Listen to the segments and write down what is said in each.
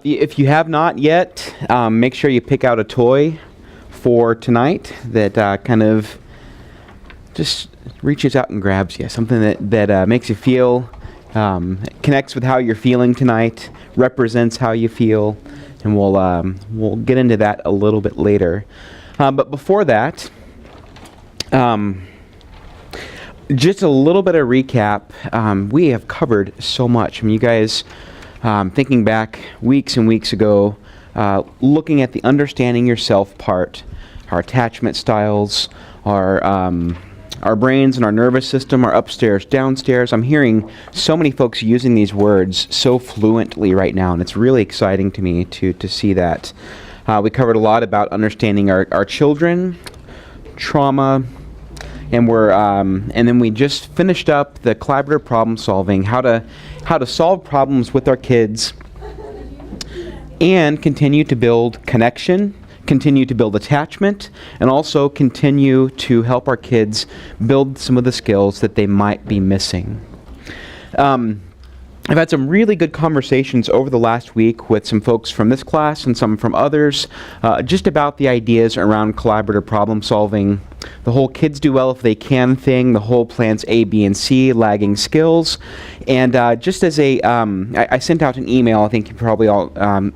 If you have not yet, make sure you pick out a toy for tonight that kind of just reaches out and grabs you. Something that makes you feel, connects with how you're feeling tonight, represents how you feel, and we'll get into that a little bit later. But before that, just a little bit of recap. We have covered so much. I mean, you guys, thinking back weeks and weeks ago, looking at the understanding yourself part, our attachment styles, our brains and our nervous system, our upstairs, downstairs. I'm hearing so many folks using these words so fluently right now, and it's really exciting to me to see that. We covered a lot about understanding our children, trauma, and and then we just finished up the collaborative problem solving, how to solve problems with our kids and continue to build connection, continue to build attachment, and also continue to help our kids build some of the skills that they might be missing. I've had some really good conversations over the last week with some folks from this class and some from others, just about the ideas around collaborative problem solving, the whole kids do well if they can thing, the whole plans A, B, and C, lagging skills. And just as I sent out an email, I think you probably all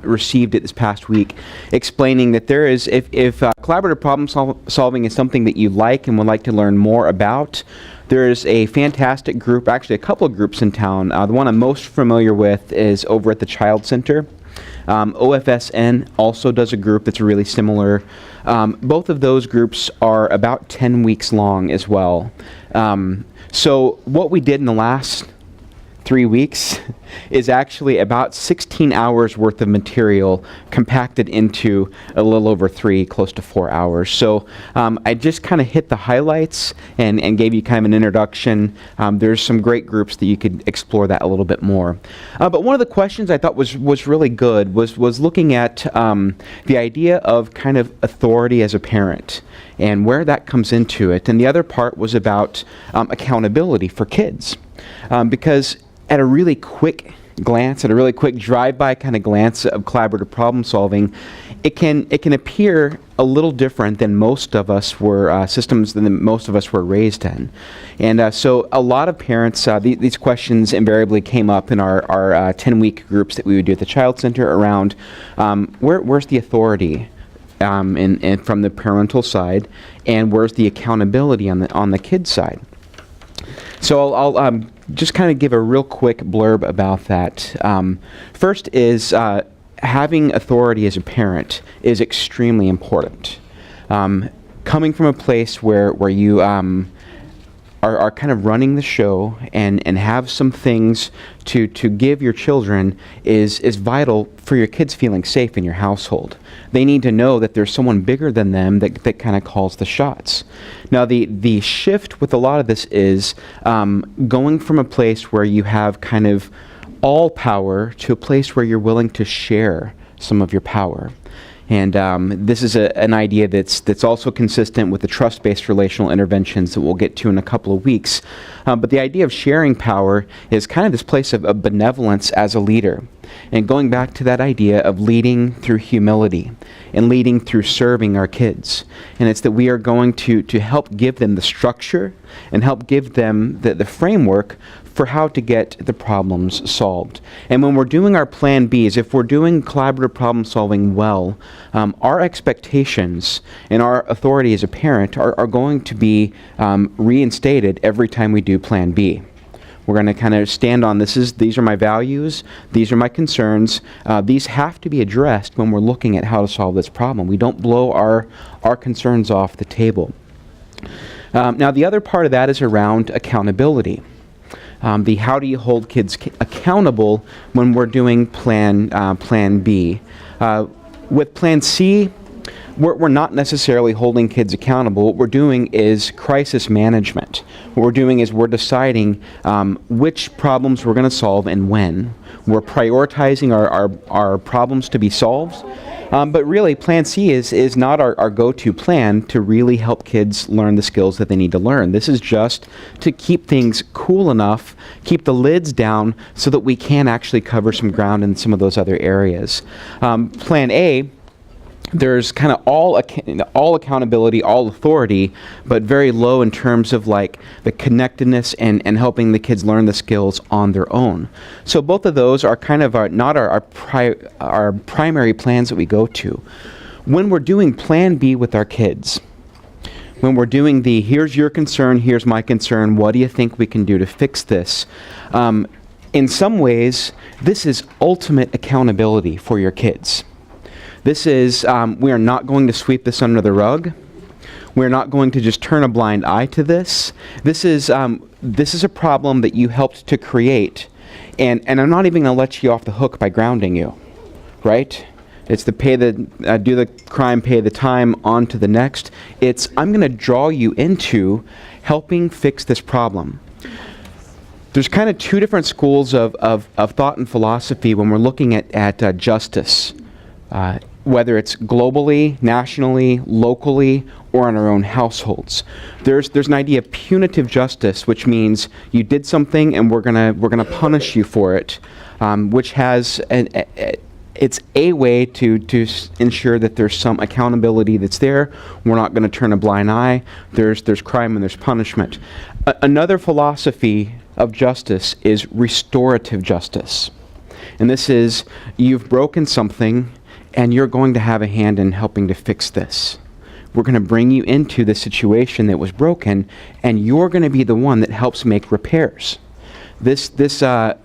received it this past week, explaining that there is, if collaborative problem solving is something that you like and would like to learn more about, there is a fantastic group, actually a couple of groups in town. The one I'm most familiar with is over at the Child Center. OFSN also does a group that's really similar. Both of those groups are about 10 weeks long as well. So what we did in the last 3 weeks is actually about 16 hours worth of material compacted into a little over 3, close to 4 hours. So I just kind of hit the highlights and gave you kind of an introduction. There's some great groups that you could explore that a little bit more. But one of the questions I thought was really good was looking at the idea of kind of authority as a parent and where that comes into it. And the other part was about accountability for kids. Because at a really quick glance, at a really quick drive-by kind of glance of collaborative problem solving, it can appear a little different than most of us were systems than most of us were raised in. And so a lot of parents, these questions invariably came up in our 10-week groups that we would do at the Child Center around where's the authority and from the parental side, and where's the accountability on the kid's side. So I'll just kind of give a real quick blurb about that. First is having authority as a parent is extremely important. Coming from a place where you are kind of running the show and have some things to give your children is vital for your kids feeling safe in your household. They need to know that there's someone bigger than them that kind of calls the shots. Now the shift with a lot of this is going from a place where you have kind of all power to a place where you're willing to share some of your power. And this is an idea that's also consistent with the trust-based relational interventions that we'll get to in a couple of weeks. But the idea of sharing power is kind of this place of benevolence as a leader. And going back to that idea of leading through humility and leading through serving our kids. And it's that we are going to help give them the structure and help give them the framework for how to get the problems solved. And when we're doing our plan Bs, if we're doing collaborative problem solving well, our expectations and our authority as a parent are going to be reinstated every time we do plan B. We're going to kind of stand on these are my values, these are my concerns. These have to be addressed when we're looking at how to solve this problem. We don't blow our concerns off the table. Now the other part of that is around accountability. The how do you hold kids accountable when we're doing plan B. With plan C, we're not necessarily holding kids accountable. What we're doing is crisis management. What we're doing is we're deciding which problems we're going to solve and when. We're prioritizing our problems to be solved, But really, Plan C is not our go-to plan to really help kids learn the skills that they need to learn. This is just to keep things cool enough, keep the lids down so that we can actually cover some ground in some of those other areas. Plan A, there's kind of all accountability, all authority, but very low in terms of like the connectedness and helping the kids learn the skills on their own. So both of those are kind of not our primary plans that we go to. When we're doing Plan B with our kids, when we're doing the here's your concern, here's my concern, what do you think we can do to fix this? In some ways, this is ultimate accountability for your kids. This is, we are not going to sweep this under the rug. We're not going to just turn a blind eye to this. This is a problem that you helped to create, and I'm not even going to let you off the hook by grounding you, right? It's the do the crime, pay the time, on to the next. It's, I'm going to draw you into helping fix this problem. There's kind of two different schools of thought and philosophy when we're looking at justice. Whether it's globally, nationally, locally, or in our own households. There's an idea of punitive justice, which means you did something and we're gonna punish you for it, which has it's a way to ensure that there's some accountability that's there. We're not going to turn a blind eye. There's crime and there's punishment. Another philosophy of justice is restorative justice, and this is you've broken something and you're going to have a hand in helping to fix this. We're going to bring you into the situation that was broken, and you're going to be the one that helps make repairs. This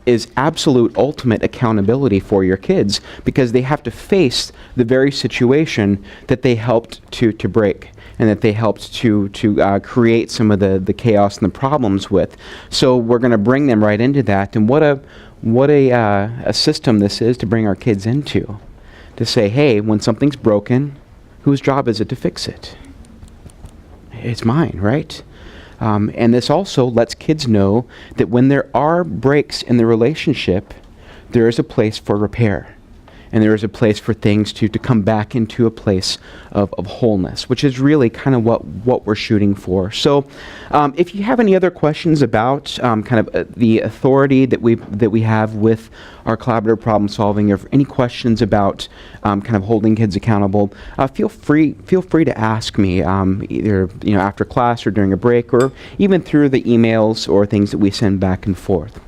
is absolute ultimate accountability for your kids, because they have to face the very situation that they helped to break, and that they helped to create some of the chaos and the problems with. So we're going to bring them right into that, and what a system this is to bring our kids into. To say, hey, when something's broken, whose job is it to fix it? It's mine, right? And this also lets kids know that when there are breaks in the relationship, there is a place for repair. And there is a place for things to come back into a place of wholeness, which is really kind of what we're shooting for. So if you have any other questions about kind of the authority that we have with our collaborative problem solving, or any questions about kind of holding kids accountable, feel free to ask me either after class or during a break, or even through the emails or things that we send back and forth.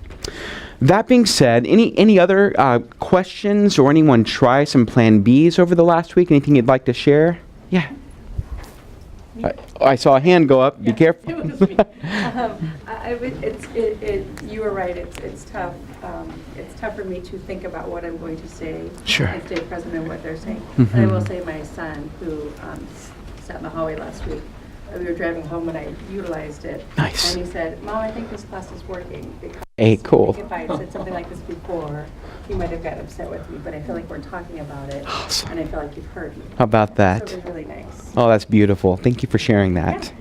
That being said, any other questions, or anyone try some Plan Bs over the last week? Anything you'd like to share? Yeah. I saw a hand go up. Yeah, be careful. It was me. You were right. It's tough. It's tough for me to think about what I'm going to say. Sure. And stay present in what they're saying. Mm-hmm. And I will say, my son, who sat in the hallway last week, we were driving home and I utilized it. Nice. And he said, "Mom, I think this class is working." Because hey, cool. I think if I had said something like this before, he might have got upset with me. But I feel like we're talking about it. Awesome. And I feel like you've heard me. How about that? So it was really nice. Oh, that's beautiful. Thank you for sharing that.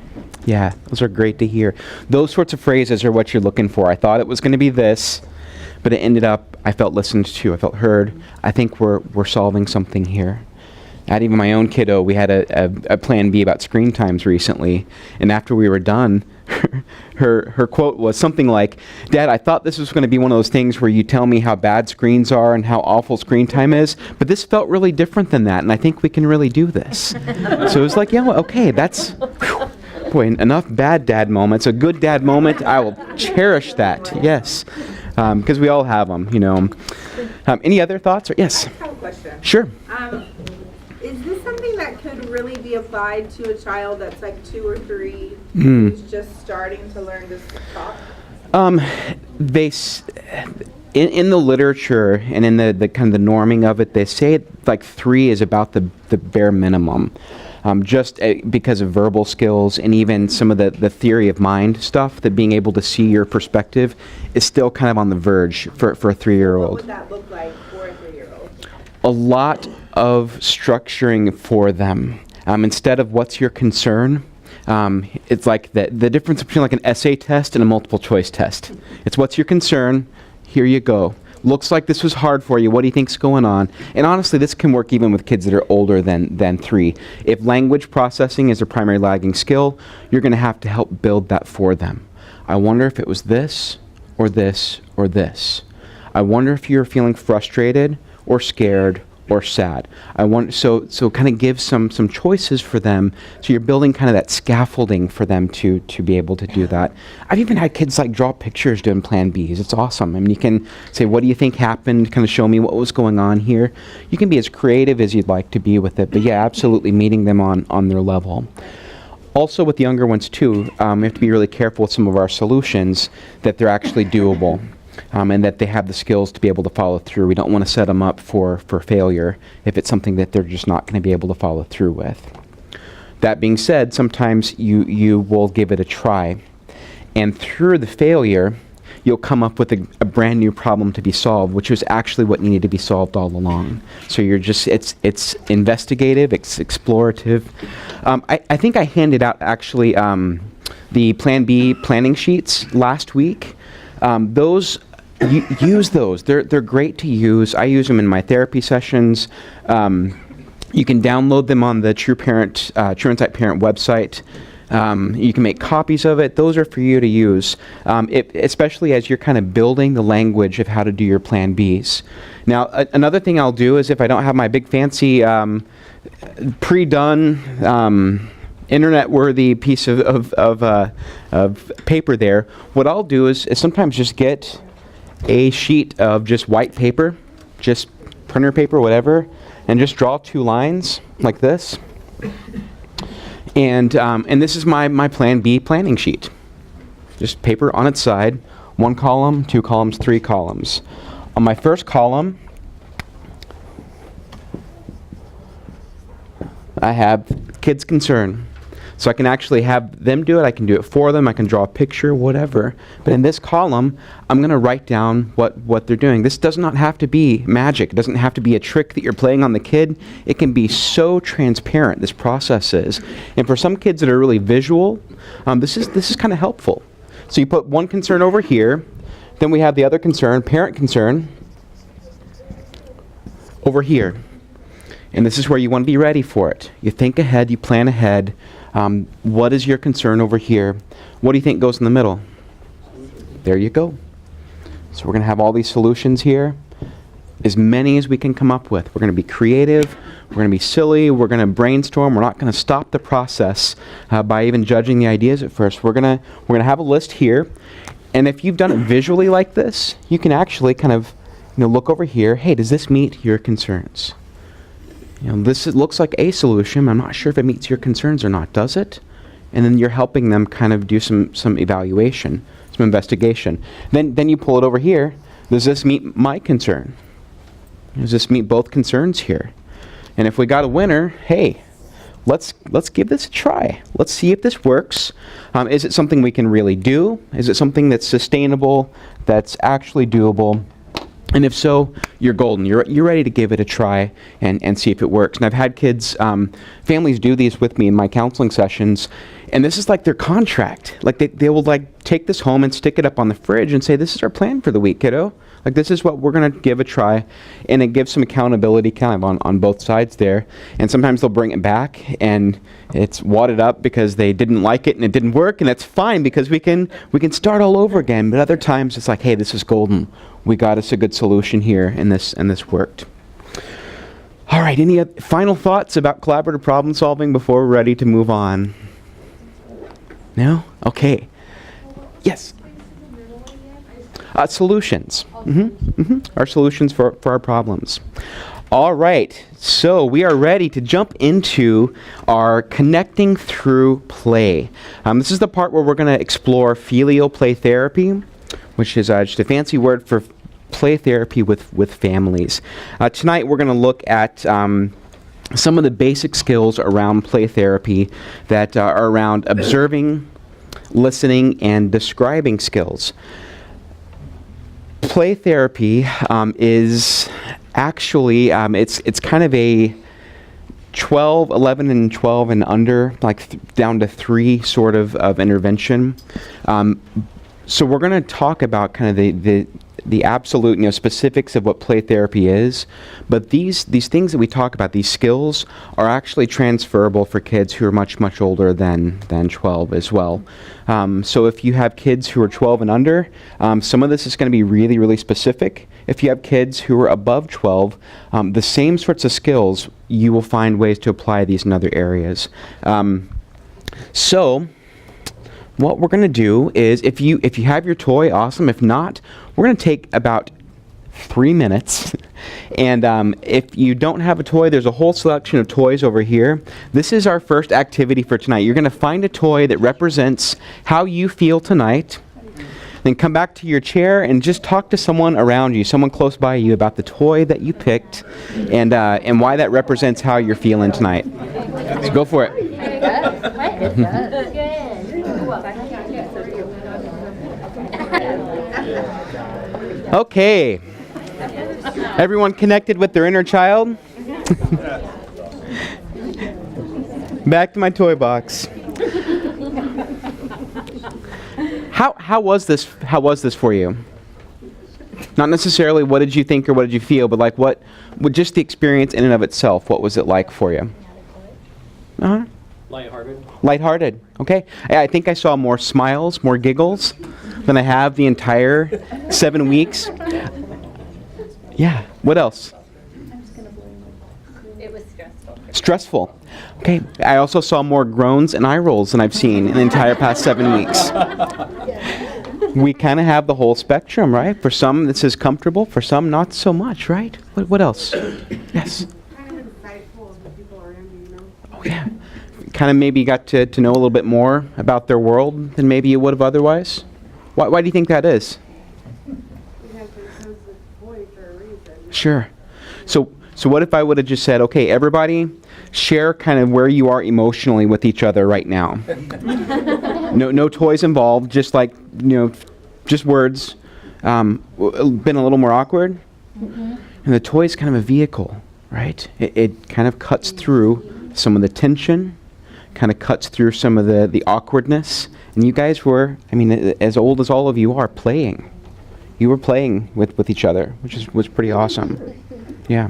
Yeah, those are great to hear. Those sorts of phrases are what you're looking for. I thought it was going to be this, but it ended up, I felt listened to, I felt heard. I think we're solving something here. I had even my own kiddo, we had a Plan B about screen times recently, and after we were done, her quote was something like, "Dad, I thought this was going to be one of those things where you tell me how bad screens are and how awful screen time is, but this felt really different than that, and I think we can really do this." So it was like, yeah, well, okay, that's, whew, boy, enough bad dad moments. A good dad moment, I will cherish that, yes, because we all have them, Any other thoughts? Or, yes? I have a question. Sure. Is this something that could really be applied to a child that's like 2 or 3 who's just starting to learn to talk? In the literature and in the kind of the norming of it, they say like 3 is about the bare minimum. Just because of verbal skills and even some of the theory of mind stuff, that being able to see your perspective is still kind of on the verge for a 3-year-old. What would that look like for a 3-year-old? A lot of structuring for them. Instead of what's your concern, it's like the difference between like an essay test and a multiple choice test. It's what's your concern, here you go. Looks like this was hard for you. What do you think's going on? And honestly, this can work even with kids that are older than 3. If language processing is a primary lagging skill, you're going to have to help build that for them. I wonder if it was this, or this, or this. I wonder if you're feeling frustrated, or scared, or sad. So kind of give some choices for them, so you're building kind of that scaffolding for them to be able to do that. I've even had kids like draw pictures doing Plan Bs. It's awesome. I mean, you can say, what do you think happened? Kind of show me what was going on here. You can be as creative as you'd like to be with it, but yeah, absolutely meeting them on their level. Also with younger ones too, we have to be really careful with some of our solutions that they're actually doable. And that they have the skills to be able to follow through. We don't want to set them up for failure if it's something that they're just not going to be able to follow through with. That being said, sometimes you will give it a try, and through the failure, you'll come up with a brand new problem to be solved, which was actually what needed to be solved all along. So it's investigative, it's explorative. I think I handed out actually the Plan B planning sheets last week. Use those. They're great to use. I use them in my therapy sessions. You can download them on the True Insight Parent website. You can make copies of it. Those are for you to use, especially as you're kind of building the language of how to do your Plan Bs. Now, another thing I'll do is if I don't have my big fancy pre-done internet-worthy piece of paper there, what I'll do is sometimes just get a sheet of just white paper, just printer paper, whatever, and just draw 2 lines like this. And this is my Plan B planning sheet. Just paper on its side, 1 column, 2 columns, 3 columns. On my first column, I have kids' concern. So I can actually have them do it, I can do it for them, I can draw a picture, whatever. But in this column, I'm going to write down what they're doing. This does not have to be magic. It doesn't have to be a trick that you're playing on the kid. It can be so transparent, this process is. And for some kids that are really visual, this is kind of helpful. So you put one concern over here, then we have the other concern, parent concern, over here. And this is where you want to be ready for it. You think ahead, you plan ahead. What is your concern over here? What do you think goes in the middle? There you go. So we're going to have all these solutions here, as many as we can come up with. We're going to be creative, we're going to be silly, we're going to brainstorm. We're not going to stop the process by even judging the ideas at first. We're going to have a list here, and if you've done it visually like this, you can actually kind of look over here. Hey, does this meet your concerns? This looks like a solution. I'm not sure if it meets your concerns or not. Does it? And then you're helping them kind of do some evaluation, some investigation. Then you pull it over here. Does this meet my concern? Does this meet both concerns here? And if we got a winner, hey, let's give this a try. Let's see if this works. Is it something we can really do? Is it something that's sustainable, that's actually doable? And if so, you're golden. You're ready to give it a try and see if it works. And I've had kids, families do these with me in my counseling sessions, and this is like their contract. Like they will take this home and stick it up on the fridge and say, this is our plan for the week, kiddo. Like this is what we're going to give a try. And it gives some accountability kind of on both sides there. And sometimes they'll bring it back and it's wadded up because they didn't like it and it didn't work, and that's fine because we can start all over again. But other times it's like, hey, this is golden. We got us a good solution here, and this worked. All right, any final thoughts about collaborative problem solving before we're ready to move on? No? Okay. Yes? Solutions. Our solutions for our problems. All right, so we are ready to jump into our connecting through play. This is the part where we're going to explore filial play therapy, which is just a fancy word for play therapy with families. Tonight we're going to look at some of the basic skills around play therapy that are around observing, listening, and describing skills. Play therapy is actually, it's kind of a 12, 11, and 12 and under, down to 3 sort of intervention. So we're going to talk about kind of the absolute, specifics of what play therapy is, but these things that we talk about, these skills, are actually transferable for kids who are much, much older than 12 as well. So if you have kids who are 12 and under, some of this is going to be really, really specific. If you have kids who are above 12, the same sorts of skills, you will find ways to apply these in other areas. So what we're going to do is, if you have your toy, awesome. If not, we're going to take about 3 minutes. And if you don't have a toy, there's a whole selection of toys over here. This is our first activity for tonight. You're going to find a toy that represents how you feel tonight. Then come back to your chair and just talk to someone around you, someone close by you, about the toy that you picked and why that represents how you're feeling tonight. So go for it. Okay. Everyone connected with their inner child? Back to my toy box. How was this for you? Not necessarily what did you think or what did you feel, but like what just the experience in and of itself, what was it like for you? Uh-huh. Lighthearted. Lighthearted. Okay. I think I saw more smiles, more giggles than I have the entire 7 weeks. Yeah. What else? It was stressful. Stressful. Okay. I also saw more groans and eye rolls than I've seen in the entire past 7 weeks. We kind of have the whole spectrum, right? For some, this is comfortable. For some, not so much, right? What else? Yes. Kind of insightful of the people around you, Oh, yeah. Kind of maybe got to know a little bit more about their world than maybe you would have otherwise. Why do you think that is? Because they chose the boy for a reason. Sure. So what if I would have just said, okay, everybody, share kind of where you are emotionally with each other right now. No toys involved, just like, just words. Been a little more awkward. Mm-hmm. And the toy is kind of a vehicle, right? It kind of cuts through some of the tension, kind of cuts through some of the awkwardness. And you guys were, as old as all of you are, playing. You were playing with each other, which was pretty awesome. Yeah.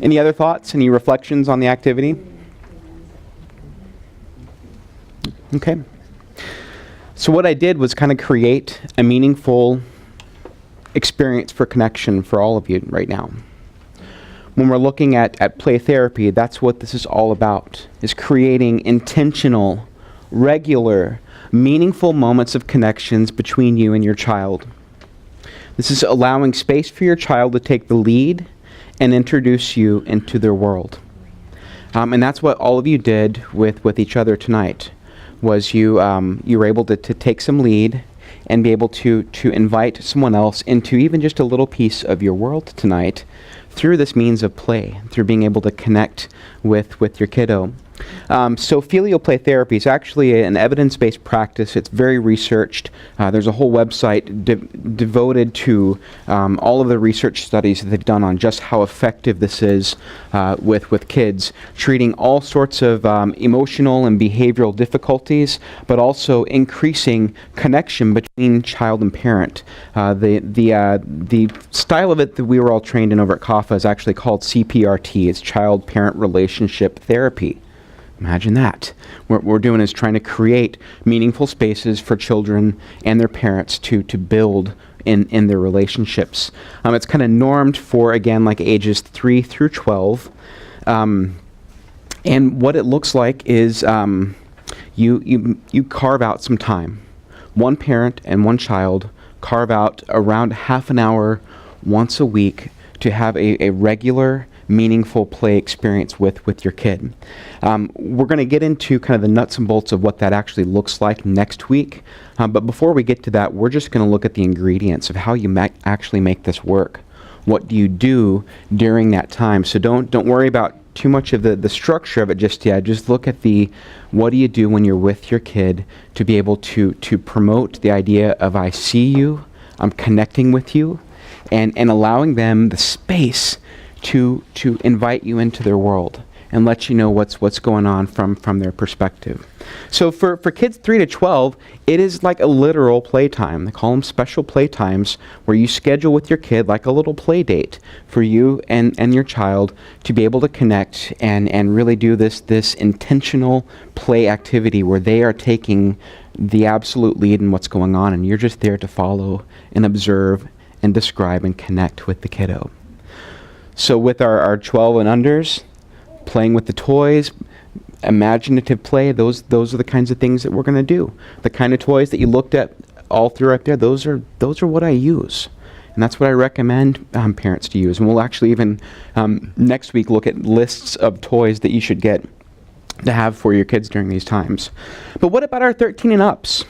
Any other thoughts? Any reflections on the activity? Okay. So what I did was kind of create a meaningful experience for connection for all of you right now. When we're looking at play therapy, that's what this is all about, is creating intentional, regular, meaningful moments of connections between you and your child. This is allowing space for your child to take the lead and introduce you into their world. And that's what all of you did with each other tonight, was you were able to take some lead and be able to invite someone else into even just a little piece of your world tonight through this means of play, through being able to connect with your kiddo. So filial play therapy is actually an evidence-based practice. It's very researched. There's a whole website devoted to all of the research studies that they've done on just how effective this is with kids, treating all sorts of emotional and behavioral difficulties, but also increasing connection between child and parent. The style of it that we were all trained in over at CAFA is actually called CPRT. It's Child-Parent Relationship Therapy. Imagine that. What we're doing is trying to create meaningful spaces for children and their parents to build in their relationships. It's kind of normed for, again, like ages 3 through 12. And what it looks like is you carve out some time. One parent and one child carve out around half an hour once a week to have a regular, meaningful play experience with your kid. We're going to get into kind of the nuts and bolts of what that actually looks like next week. But before we get to that, we're just going to look at the ingredients of how you actually make this work. What do you do during that time? So don't worry about too much of the structure of it just yet. Just look at what do you do when you're with your kid to be able to promote the idea of I see you, I'm connecting with you, and allowing them the space to invite you into their world and let you know what's going on from their perspective. So for kids 3 to 12, it is like a literal playtime. They call them special playtimes, where you schedule with your kid like a little play date for you and your child to be able to connect and really do this intentional play activity where they are taking the absolute lead in what's going on, and you're just there to follow and observe and describe and connect with the kiddo. So with our 12 and unders, playing with the toys, imaginative play, those are the kinds of things that we're going to do. The kind of toys that you looked at all through right there, those are what I use. And that's what I recommend parents to use. And we'll actually even next week look at lists of toys that you should get to have for your kids during these times. But what about our 13 and ups?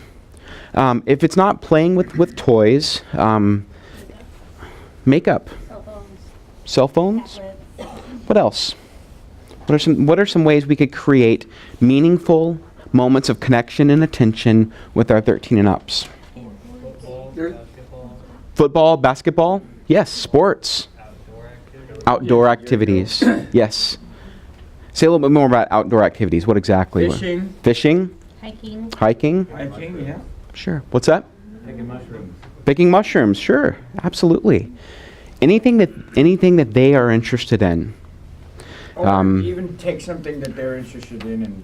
If it's not playing with toys, makeup, cell phones, what else? What are some ways we could create meaningful moments of connection and attention with our 13 and ups? Football, basketball, yes. Sports, outdoor activities, yes. Say a little bit more about outdoor activities. What exactly? Fishing. Hiking, yeah. Sure. What's that? Picking mushrooms. Picking mushrooms, sure. Absolutely. Anything that they are interested in. Or even take something that they're interested in and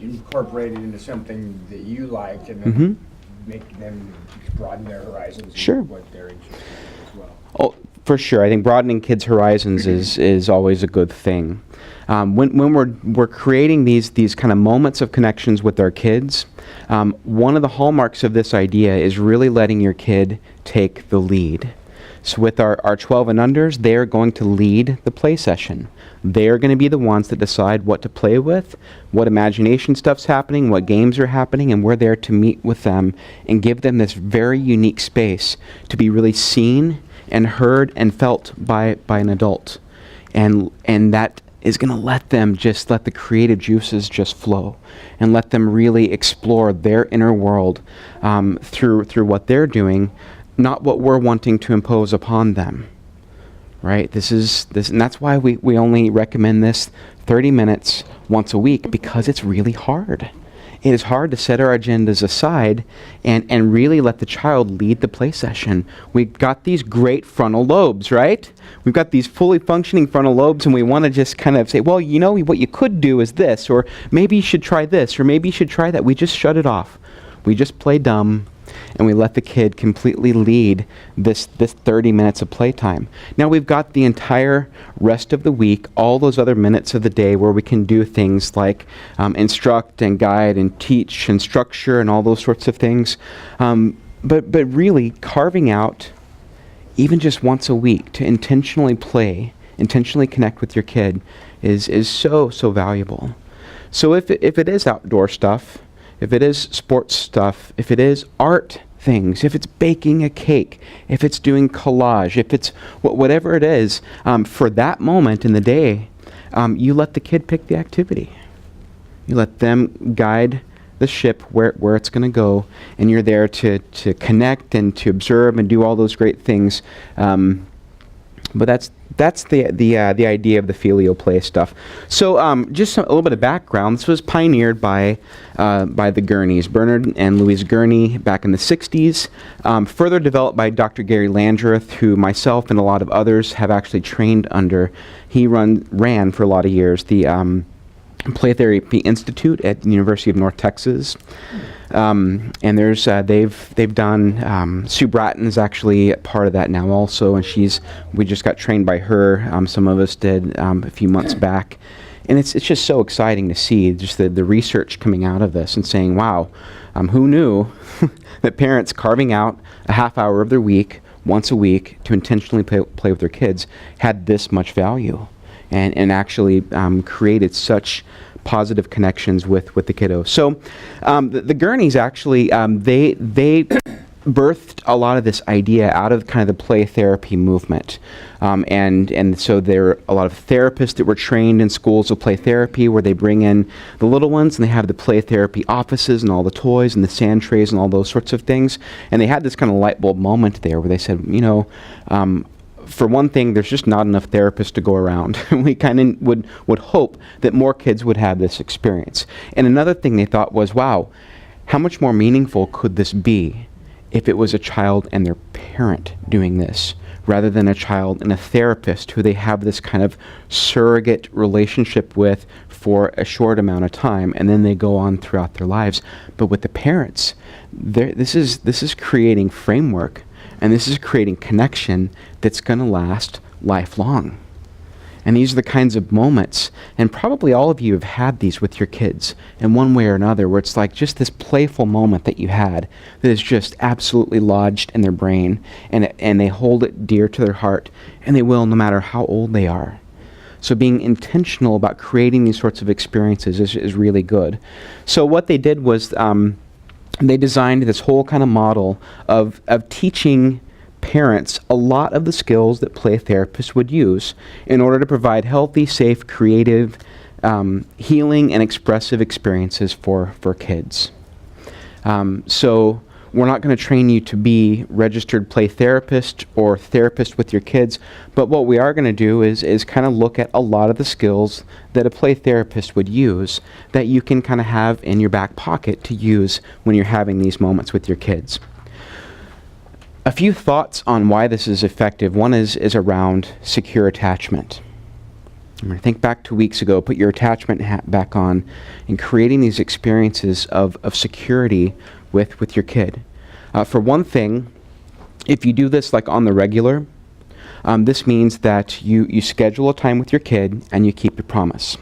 incorporate it into something that you like, and then make them broaden their horizons. Sure. And what they're interested in as well. Oh, for sure. I think broadening kids' horizons is always a good thing. When we're creating these kind of moments of connections with our kids, one of the hallmarks of this idea is really letting your kid take the lead. So with our 12 and unders, they're going to lead the play session. They're going to be the ones that decide what to play with, what imagination stuff's happening, what games are happening, and we're there to meet with them and give them this very unique space to be really seen and heard and felt by an adult. And that is going to let the creative juices just flow and let them really explore their inner world through what they're doing, not what we're wanting to impose upon them. Right? And that's why we only recommend this 30 minutes once a week, because it's really hard. It is hard to set our agendas aside and really let the child lead the play session. We've got these great frontal lobes, right? We've got these fully functioning frontal lobes, and we want to just kind of say, well, you know, what you could do is this, or maybe you should try this, or maybe you should try that. We just shut it off. We just play dumb, and we let the kid completely lead this 30 minutes of playtime. Now we've got the entire rest of the week, all those other minutes of the day where we can do things like instruct and guide and teach and structure and all those sorts of things. But really carving out even just once a week to intentionally play, intentionally connect with your kid is so valuable. So if it is outdoor stuff, if it is sports stuff, if it is art things, if it's baking a cake, if it's doing collage, if it's whatever it is, for that moment in the day, you let the kid pick the activity. You let them guide the ship where it's going to go, and you're there to connect and to observe and do all those great things. But that's the idea of the filio play stuff. So just a little bit of background. This was pioneered by the Gurneys, Bernard and Louise Gurney, back in the 60s. Further developed by Dr. Gary Landreth, who myself and a lot of others have actually trained under. He ran for a lot of years the Play Therapy Institute at the University of North Texas. And there's they've done Sue Bratton is actually part of that now also, and we just got trained by her. Some of us did a few months back, and it's just so exciting to see just the research coming out of this and saying, wow, who knew that parents carving out a half hour of their week once a week to intentionally play with their kids had this much value, and actually created such positive connections with the kiddo. So the Gurneys actually, they birthed a lot of this idea out of kind of the play therapy movement. And so there are a lot of therapists that were trained in schools of play therapy, where they bring in the little ones and they have the play therapy offices and all the toys and the sand trays and all those sorts of things. And they had this kind of light bulb moment there where they said, For one thing, there's just not enough therapists to go around. We kind of would hope that more kids would have this experience. And another thing they thought was, wow, how much more meaningful could this be if it was a child and their parent doing this, rather than a child and a therapist who they have this kind of surrogate relationship with for a short amount of time, and then they go on throughout their lives. But with the parents, this is creating framework, and this is creating connection that's going to last lifelong. And these are the kinds of moments, and probably all of you have had these with your kids in one way or another, where it's like just this playful moment that you had that is just absolutely lodged in their brain, and they hold it dear to their heart, and they will no matter how old they are. So being intentional about creating these sorts of experiences is really good. So what they did was they designed this whole kind of model of teaching parents a lot of the skills that play therapists would use in order to provide healthy, safe, creative, healing, and expressive experiences for kids. So we're not going to train you to be registered play therapist or therapist with your kids, but what we are going to do is kind of look at a lot of the skills that a play therapist would use that you can kind of have in your back pocket to use when you're having these moments with your kids. A few thoughts on why this is effective. One is around secure attachment. I'm going to think back 2 weeks ago, put your attachment hat back on, and creating these experiences of security with your kid. For one thing, if you do this like on the regular, this means that you schedule a time with your kid and you keep your promise.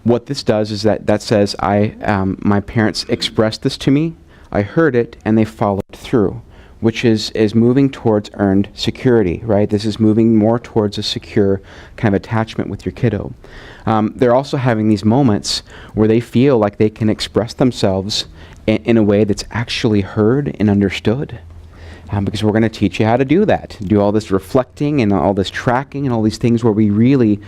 What this does is that says, my parents expressed this to me, I heard it, and they followed through, which is moving towards earned security, right? This is moving more towards a secure kind of attachment with your kiddo. They're also having these moments where they feel like they can express themselves in a way that's actually heard and understood. Because we're going to teach you how to do that. Do all this reflecting and all this tracking and all these things where we really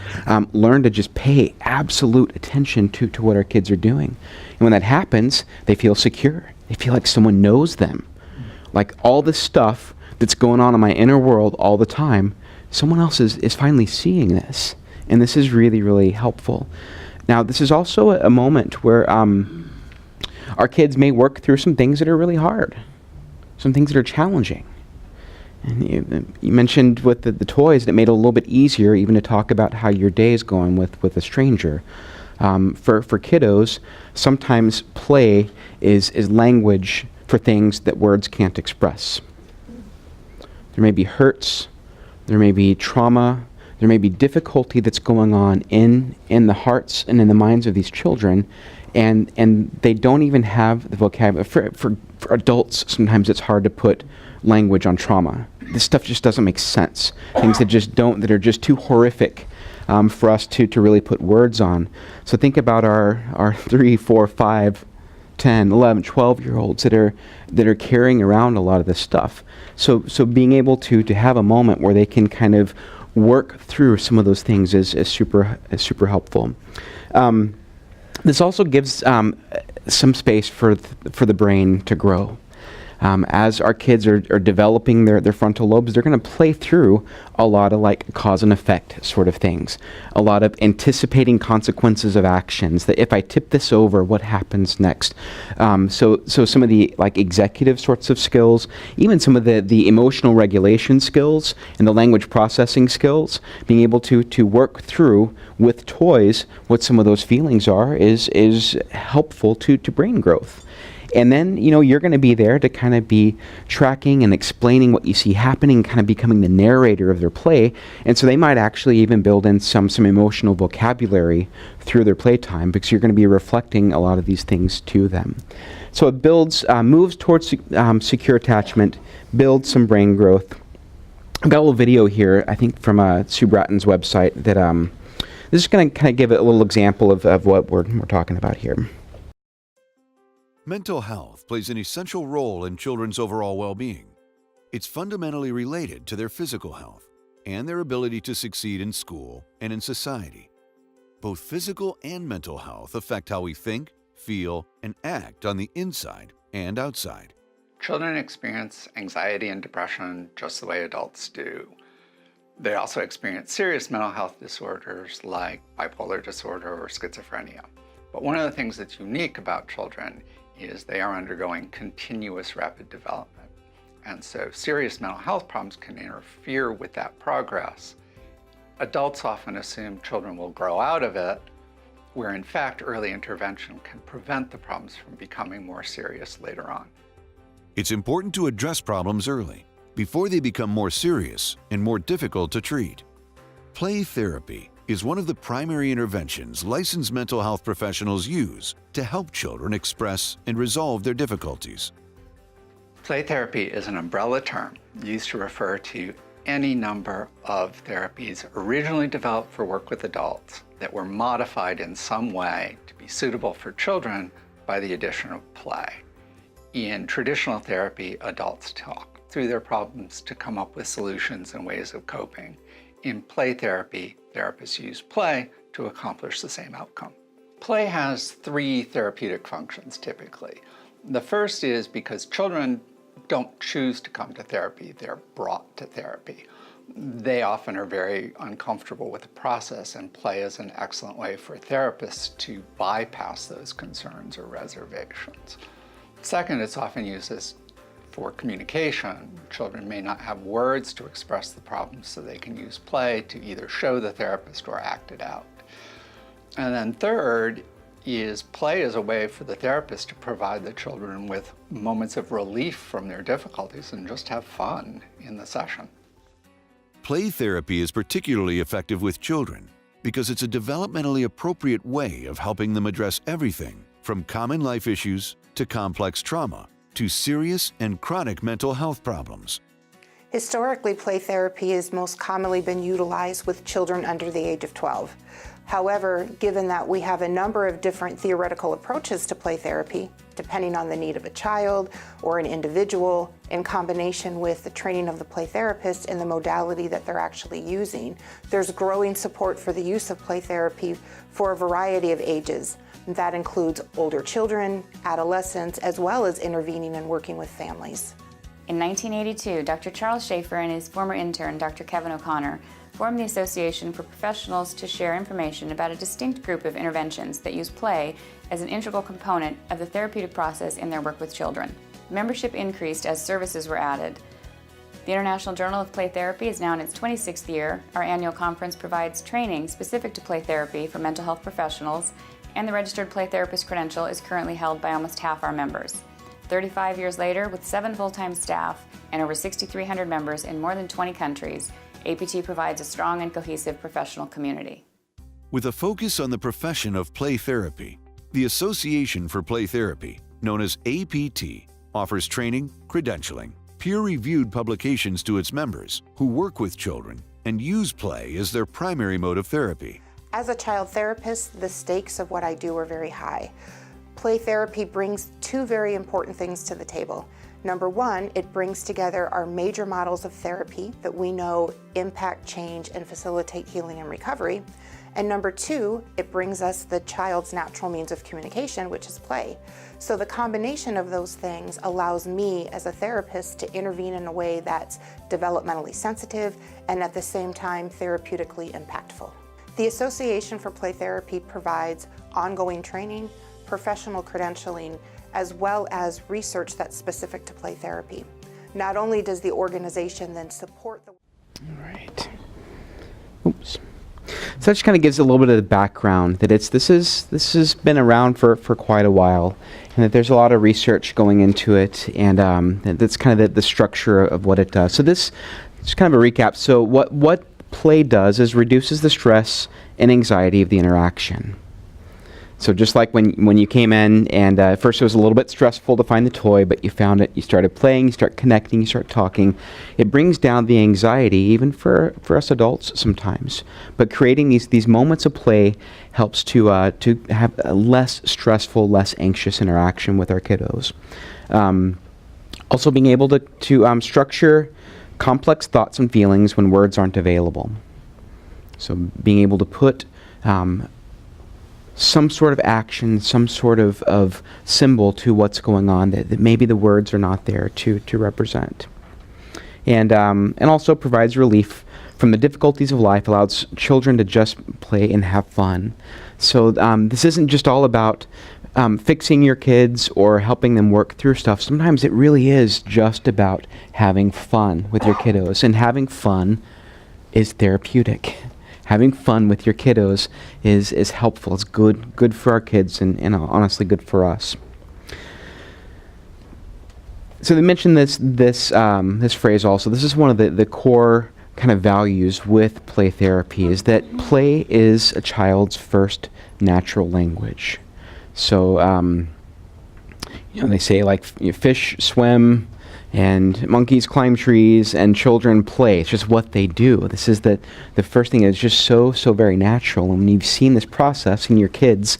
learn to just pay absolute attention to what our kids are doing. And when that happens, they feel secure. They feel like someone knows them. Like all this stuff that's going on in my inner world all the time, someone else is finally seeing this. And this is really, really helpful. Now, this is also a moment where our kids may work through some things that are really hard, some things that are challenging. And you mentioned with the toys that made it a little bit easier even to talk about how your day is going with a stranger. For kiddos, sometimes play is language for things that words can't express. There may be hurts, there may be trauma, there may be difficulty that's going on in the hearts and in the minds of these children, and they don't even have the vocabulary. For adults, sometimes it's hard to put language on trauma. This stuff just doesn't make sense. Things that are just too horrific for us to really put words on. So think about our 3, 4, 5, 10, 11, 12-year-olds that are carrying around a lot of this stuff. So being able to have a moment where they can kind of work through some of those things is super helpful. This also gives some space for the brain to grow. As our kids are developing their frontal lobes, they're going to play through a lot of like cause and effect sort of things, a lot of anticipating consequences of actions, that if I tip this over, what happens next? So some of the like executive sorts of skills, even some of the emotional regulation skills and the language processing skills, being able to work through with toys what some of those feelings are is helpful to brain growth. And then, you're going to be there to kind of be tracking and explaining what you see happening, kind of becoming the narrator of their play. And so they might actually even build in some emotional vocabulary through their playtime, because you're going to be reflecting a lot of these things to them. So it moves towards secure attachment, builds some brain growth. I've got a little video here, I think from Sue Bratton's website, that this is going to kind of give it a little example of what we're talking about here. Mental health plays an essential role in children's overall well-being. It's fundamentally related to their physical health and their ability to succeed in school and in society. Both physical and mental health affect how we think, feel, and act on the inside and outside. Children experience anxiety and depression just the way adults do. They also experience serious mental health disorders like bipolar disorder or schizophrenia. But one of the things that's unique about children is they are undergoing continuous rapid development. And so serious mental health problems can interfere with that progress. Adults often assume children will grow out of it, where in fact early intervention can prevent the problems from becoming more serious later on. It's important to address problems early, before they become more serious and more difficult to treat. Play therapy is one of the primary interventions licensed mental health professionals use to help children express and resolve their difficulties. Play therapy is an umbrella term used to refer to any number of therapies originally developed for work with adults that were modified in some way to be suitable for children by the addition of play. In traditional therapy, adults talk through their problems to come up with solutions and ways of coping. In play therapy, therapists use play to accomplish the same outcome. Play has three therapeutic functions typically. The first is because children don't choose to come to therapy, they're brought to therapy. They often are very uncomfortable with the process, and play is an excellent way for therapists to bypass those concerns or reservations. Second, it's often used for communication. Children may not have words to express the problem, so they can use play to either show the therapist or act it out. And then third is play is a way for the therapist to provide the children with moments of relief from their difficulties and just have fun in the session. Play therapy is particularly effective with children because it's a developmentally appropriate way of helping them address everything from common life issues to complex trauma to serious and chronic mental health problems. Historically, play therapy has most commonly been utilized with children under the age of 12. However, given that we have a number of different theoretical approaches to play therapy, depending on the need of a child or an individual, in combination with the training of the play therapist and the modality that they're actually using, there's growing support for the use of play therapy for a variety of ages. That includes older children, adolescents, as well as intervening and working with families. In 1982, Dr. Charles Schaefer and his former intern, Dr. Kevin O'Connor, formed the Association for Professionals to share information about a distinct group of interventions that use play as an integral component of the therapeutic process in their work with children. Membership increased as services were added. The International Journal of Play Therapy is now in its 26th year. Our annual conference provides training specific to play therapy for mental health professionals, and the registered play therapist credential is currently held by almost half our members. 35 years later, with 7 full-time staff and over 6,300 members in more than 20 countries, APT provides a strong and cohesive professional community. With a focus on the profession of play therapy, the Association for Play Therapy, known as APT, offers training, credentialing, peer-reviewed publications to its members who work with children and use play as their primary mode of therapy. As a child therapist, the stakes of what I do are very high. Play therapy brings two very important things to the table. Number one, it brings together our major models of therapy that we know impact change and facilitate healing and recovery. And number two, it brings us the child's natural means of communication, which is play. So the combination of those things allows me as a therapist to intervene in a way that's developmentally sensitive and at the same time therapeutically impactful. The Association for Play Therapy provides ongoing training, professional credentialing, as well as research that's specific to play therapy. Not only does the organization then support the... All right. Oops. So that just kind of gives a little bit of the background that this has been around for quite a while, and that there's a lot of research going into it, and that's kind of the structure of what it does. So this is kind of a recap. So what play does is reduces the stress and anxiety of the interaction. So just like when you came in, and at first it was a little bit stressful to find the toy, but you found it, you started playing, you start connecting, you start talking. It brings down the anxiety, even for us adults sometimes. But creating these moments of play helps to have a less stressful, less anxious interaction with our kiddos. Also being able to structure complex thoughts and feelings when words aren't available. So being able to put some sort of action, some sort of symbol to what's going on that maybe the words are not there to represent. And also provides relief from the difficulties of life, allows children to just play and have fun. So this isn't just all about fixing your kids or helping them work through stuff. Sometimes it really is just about having fun with your kiddos, and having fun is therapeutic. Having fun with your kiddos is helpful. It's good for our kids, and honestly good for us. So they mentioned this phrase also. This is one of the core kind of values with play therapy, is that play is a child's first natural language. So they say like fish swim and monkeys climb trees and children play. It's just what they do. This is the first thing that's just so very natural. And when you've seen this process in your kids,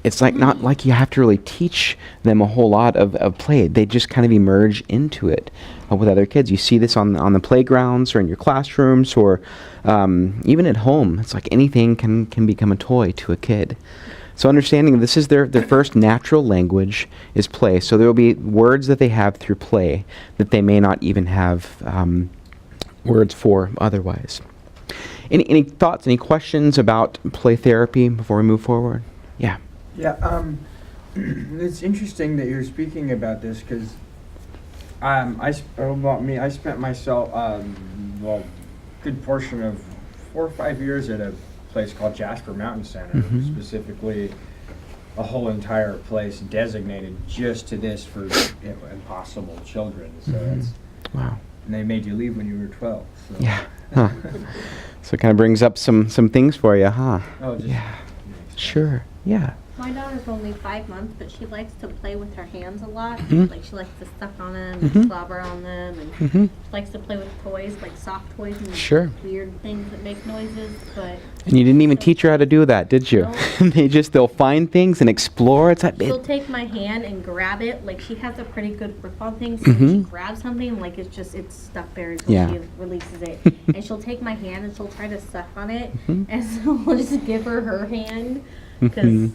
it's like not like you have to really teach them a whole lot of play. They just kind of emerge into it with other kids. You see this on the playgrounds or in your classrooms, or even at home. It's like anything can become a toy to a kid. So understanding this is their first natural language is play. So there will be words that they have through play that they may not even have words for otherwise. Any thoughts, any questions about play therapy before we move forward? Yeah. Yeah, it's interesting that you're speaking about this, because I spent myself, good portion of 4 or 5 years at a place called Jasper Mountain Center, specifically a whole entire place designated just to this for impossible children. So that's, wow. And they made you leave when you were 12. So. Yeah. Huh. So it kind of brings up some things for you, huh? Oh, just yeah. Sure. Yeah. My daughter's only 5 months, but she likes to play with her hands a lot. Mhm. Like, she likes to suck on them and slobber on them, and she likes to play with toys, like soft toys and Sure. weird things that make noises. But And you didn't even teach her how to do that, did you? No. They'll find things and explore. It's like she'll take my hand and grab it. Like, she has a pretty good grip on things. So when she grabs something, like it's stuck there until Yeah. she releases it. And she'll take my hand and she'll try to suck on it. And so I'll just give her hand because.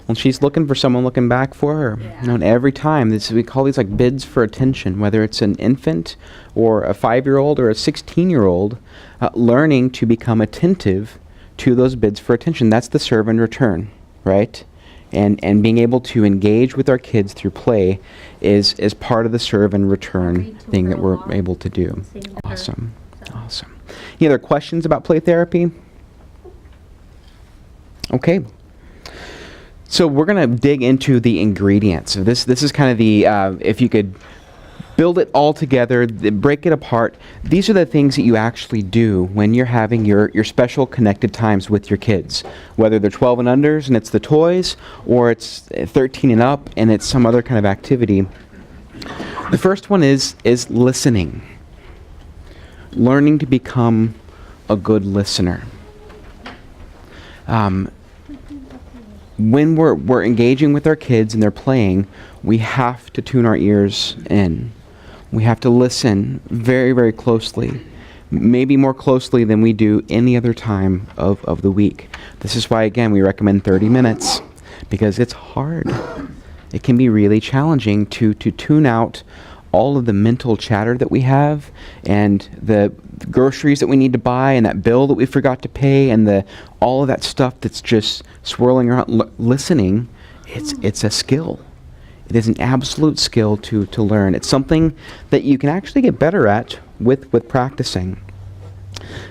Well, she's looking for someone looking back for her. Yeah. You know, and every time, we call these like bids for attention, whether it's an infant or a 5-year-old or a 16-year-old, learning to become attentive to those bids for attention. That's the serve and return, right? And being able to engage with our kids through play is part of the serve and return thing that we're able to do. Awesome. Awesome. Any other questions about play therapy? Okay. So we're going to dig into the ingredients. So this is kind of the, if you could build it all together, break it apart. These are the things that you actually do when you're having your special connected times with your kids. Whether they're 12 and unders and it's the toys, or it's 13 and up and it's some other kind of activity. The first one is listening. Learning to become a good listener. When we're engaging with our kids and they're playing, we have to tune our ears in. We have to listen very, very closely, maybe more closely than we do any other time of the week. This is why, again, we recommend 30 minutes, because it's hard. It can be really challenging to tune out all of the mental chatter that we have, and the groceries that we need to buy, and that bill that we forgot to pay, and all of that stuff that's just swirling around. Listening, it's a skill. It is an absolute skill to learn. It's something that you can actually get better at with practicing.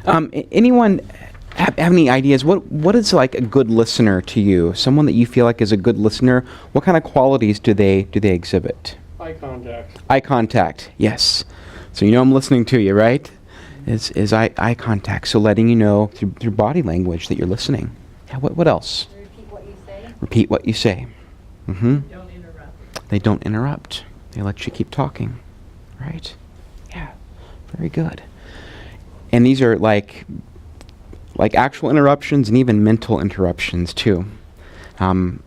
Anyone have any ideas? What is like a good listener to you? Someone that you feel like is a good listener. What kind of qualities do they exhibit? Eye contact. Eye contact, yes. So you know I'm listening to you, right? Is eye contact. So letting you know through body language that you're listening. Yeah, what else? Repeat what you say. Repeat what you say. Mm-hmm. Don't interrupt. They don't interrupt. They let you keep talking, right? Yeah, very good. And these are like actual interruptions and even mental interruptions too.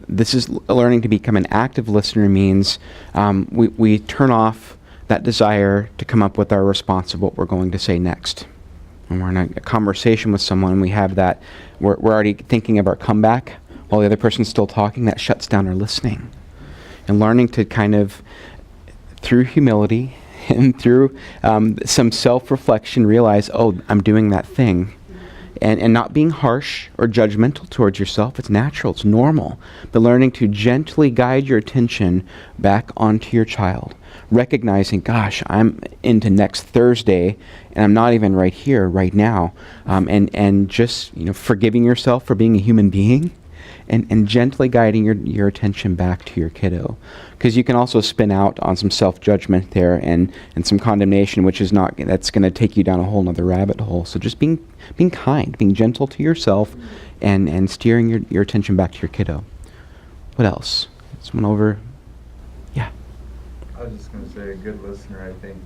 This is learning to become an active listener means we turn off that desire to come up with our response of what we're going to say next. When we're in a conversation with someone, we have that, we're already thinking of our comeback while the other person's still talking, that shuts down our listening. And learning to kind of, through humility and through some self-reflection, realize, oh, I'm doing that thing. And not being harsh or judgmental towards yourself. It's natural, it's normal. But learning to gently guide your attention back onto your child. Recognizing, gosh, I'm into next Thursday, and I'm not even right here, right now. And just, forgiving yourself for being a human being. And gently guiding your attention back to your kiddo. Because you can also spin out on some self-judgment there and some condemnation, which is not, that's going to take you down a whole nother rabbit hole. So just being kind, being gentle to yourself, and steering your attention back to your kiddo. What else? Someone over? Yeah. I was just going to say, a good listener, I think,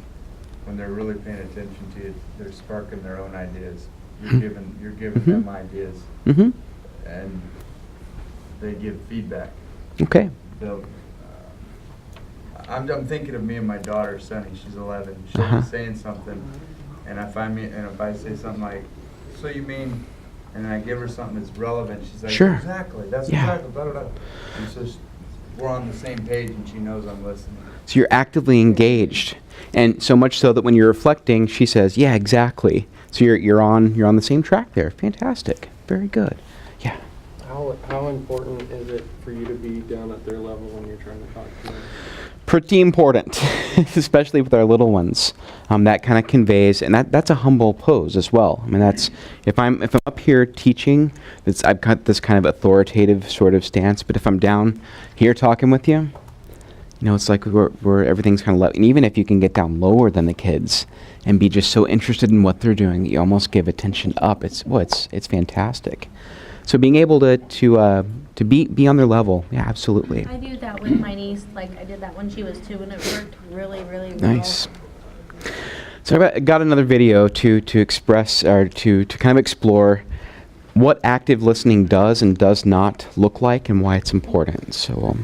when they're really paying attention to you, they're sparking their own ideas. You're giving them ideas. Mm-hmm. And they give feedback. Okay. I'm thinking of me and my daughter, Sunny. She's 11. She'll be saying something, and if I say something like, "So you mean?" and I give her something that's relevant, she's like, Sure. "Exactly. That's exactly." Blah, blah, blah. And so we're on the same page, and she knows I'm listening. So you're actively engaged, and so much so that when you're reflecting, she says, "Yeah, exactly." So you're on the same track there. Fantastic. Very good. Yeah. How important is it for you to be down at their level when you're trying to talk to them? Pretty important, especially with our little ones. That kind of conveys, and that's a humble pose as well. I mean, that's if I'm up here teaching, I've got this kind of authoritative sort of stance. But if I'm down here talking with you, it's like we're everything's kind of low. And even if you can get down lower than the kids and be just so interested in what they're doing that you almost give attention up, it's fantastic. So being able to be on their level, yeah, absolutely. I do that with my niece. Like I did that when she was 2, and it worked really, really well. Nice. So I got another video to express or to kind of explore what active listening does and does not look like and why it's important. So.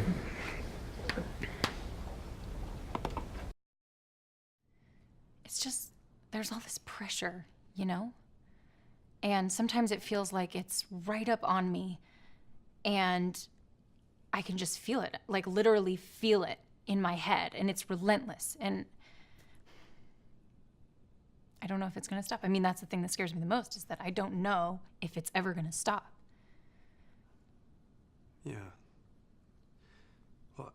It's just there's all this pressure, And sometimes it feels like it's right up on me, and I can just feel it, like literally feel it in my head, and it's relentless, and I don't know if it's going to stop. I mean, that's the thing that scares me the most, is that I don't know if it's ever going to stop. Yeah. Well,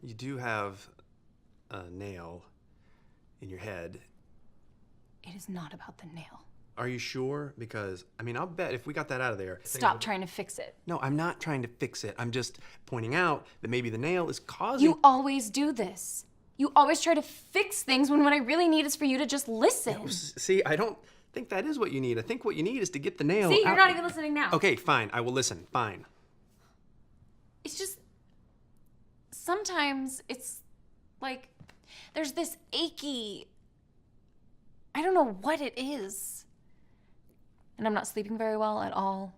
you do have a nail in your head. It is not about the nail. Are you sure? Because, I'll bet if we got that out of there... Stop trying to fix it. No, I'm not trying to fix it. I'm just pointing out that maybe the nail is causing... You always do this. You always try to fix things when what I really need is for you to just listen. Yeah, see, I don't think that is what you need. I think what you need is to get the nail See, you're out. not even listening now. Okay, fine. I will listen. Fine. It's just... Sometimes it's like there's this achy... I don't know what it is. And I'm not sleeping very well at all.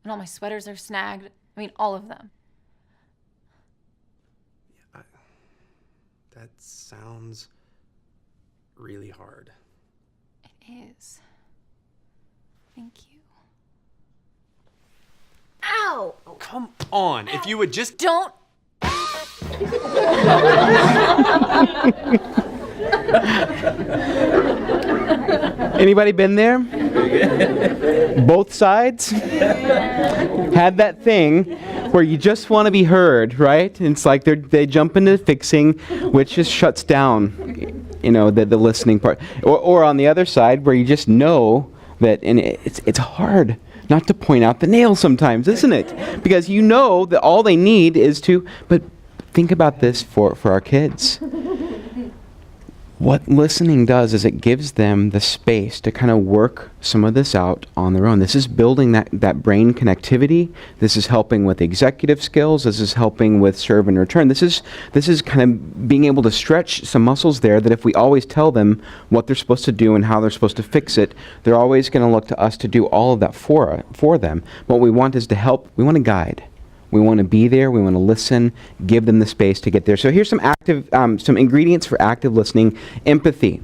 And all my sweaters are snagged. All of them. Yeah, that sounds really hard. It is. Thank you. Ow! Oh, come on. Ow. If you would just... Don't... Anybody been there? Both sides had that thing where you just want to be heard, right? And it's like they jump into fixing, which just shuts down, the listening part. Or on the other side where you just know that, and it's hard not to point out the nail sometimes, isn't it? Because you know that all they need is to, but think about this for our kids. What listening does is it gives them the space to kind of work some of this out on their own. This is building that brain connectivity. This is helping with executive skills. This is helping with serve and return. This is kind of being able to stretch some muscles there that if we always tell them what they're supposed to do and how they're supposed to fix it, they're always going to look to us to do all of that for them. What we want is to help. We want to guide. We want to be there. We want to listen, give them the space to get there. So here's some ingredients for active listening. Empathy.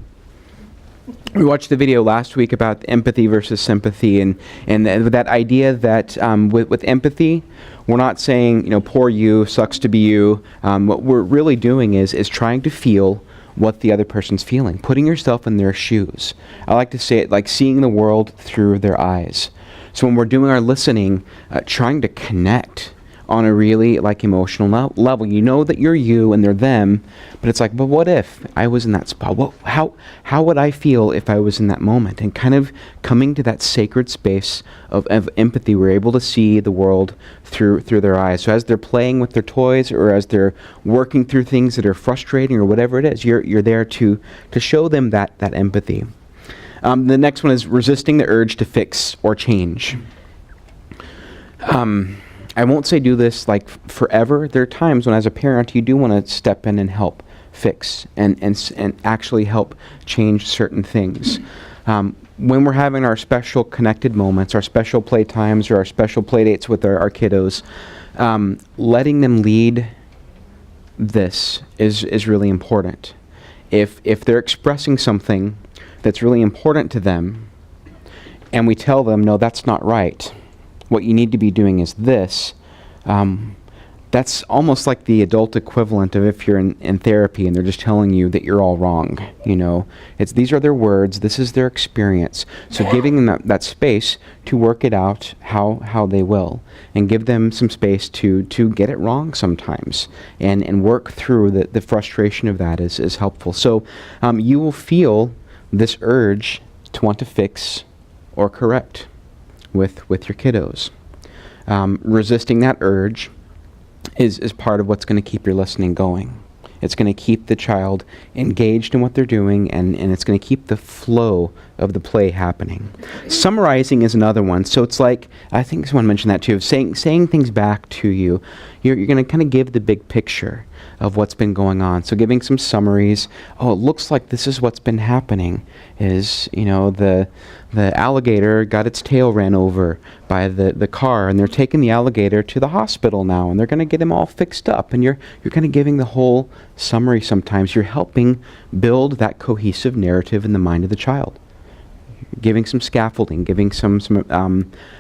we watched the video last week about empathy versus sympathy, and that idea that with empathy, we're not saying, poor you, sucks to be you. What we're really doing is trying to feel what the other person's feeling, putting yourself in their shoes. I like to say it like seeing the world through their eyes. So when we're doing our listening, trying to connect on a really emotional level. You know that you're you and they're them, but it's like, but what if I was in that spot? How would I feel if I was in that moment? And kind of coming to that sacred space of empathy, we're able to see the world through their eyes. So as they're playing with their toys, or as they're working through things that are frustrating, or whatever it is, you're there to show them that empathy. The next one is resisting the urge to fix or change. I won't say do this forever. There are times when, as a parent, you do want to step in and help fix and actually help change certain things. When we're having our special connected moments, our special play times, or our special play dates with our kiddos, letting them lead this is really important. If they're expressing something that's really important to them, and we tell them, no, that's not right, what you need to be doing is this, that's almost like the adult equivalent of if you're in therapy and they're just telling you that you're all wrong. These are their words, this is their experience. So giving them that space to work it out how they will, and give them some space to get it wrong sometimes, and work through the frustration of that is helpful. So you will feel this urge to want to fix or correct with your kiddos. Resisting that urge is part of what's going to keep your listening going. It's going to keep the child engaged in what they're doing, and it's going to keep the flow of the play happening. Summarizing is another one. So it's like, I think someone mentioned that too, of saying things back to you. You're going to kind of give the big picture of what's been going on. So giving some summaries. Oh, it looks like this is what's been happening. Is, the alligator got its tail ran over by the car, and they're taking the alligator to the hospital now, and they're going to get him all fixed up. And you're kind of giving the whole summary sometimes. You're helping build that cohesive narrative in the mind of the child. Giving some scaffolding, giving some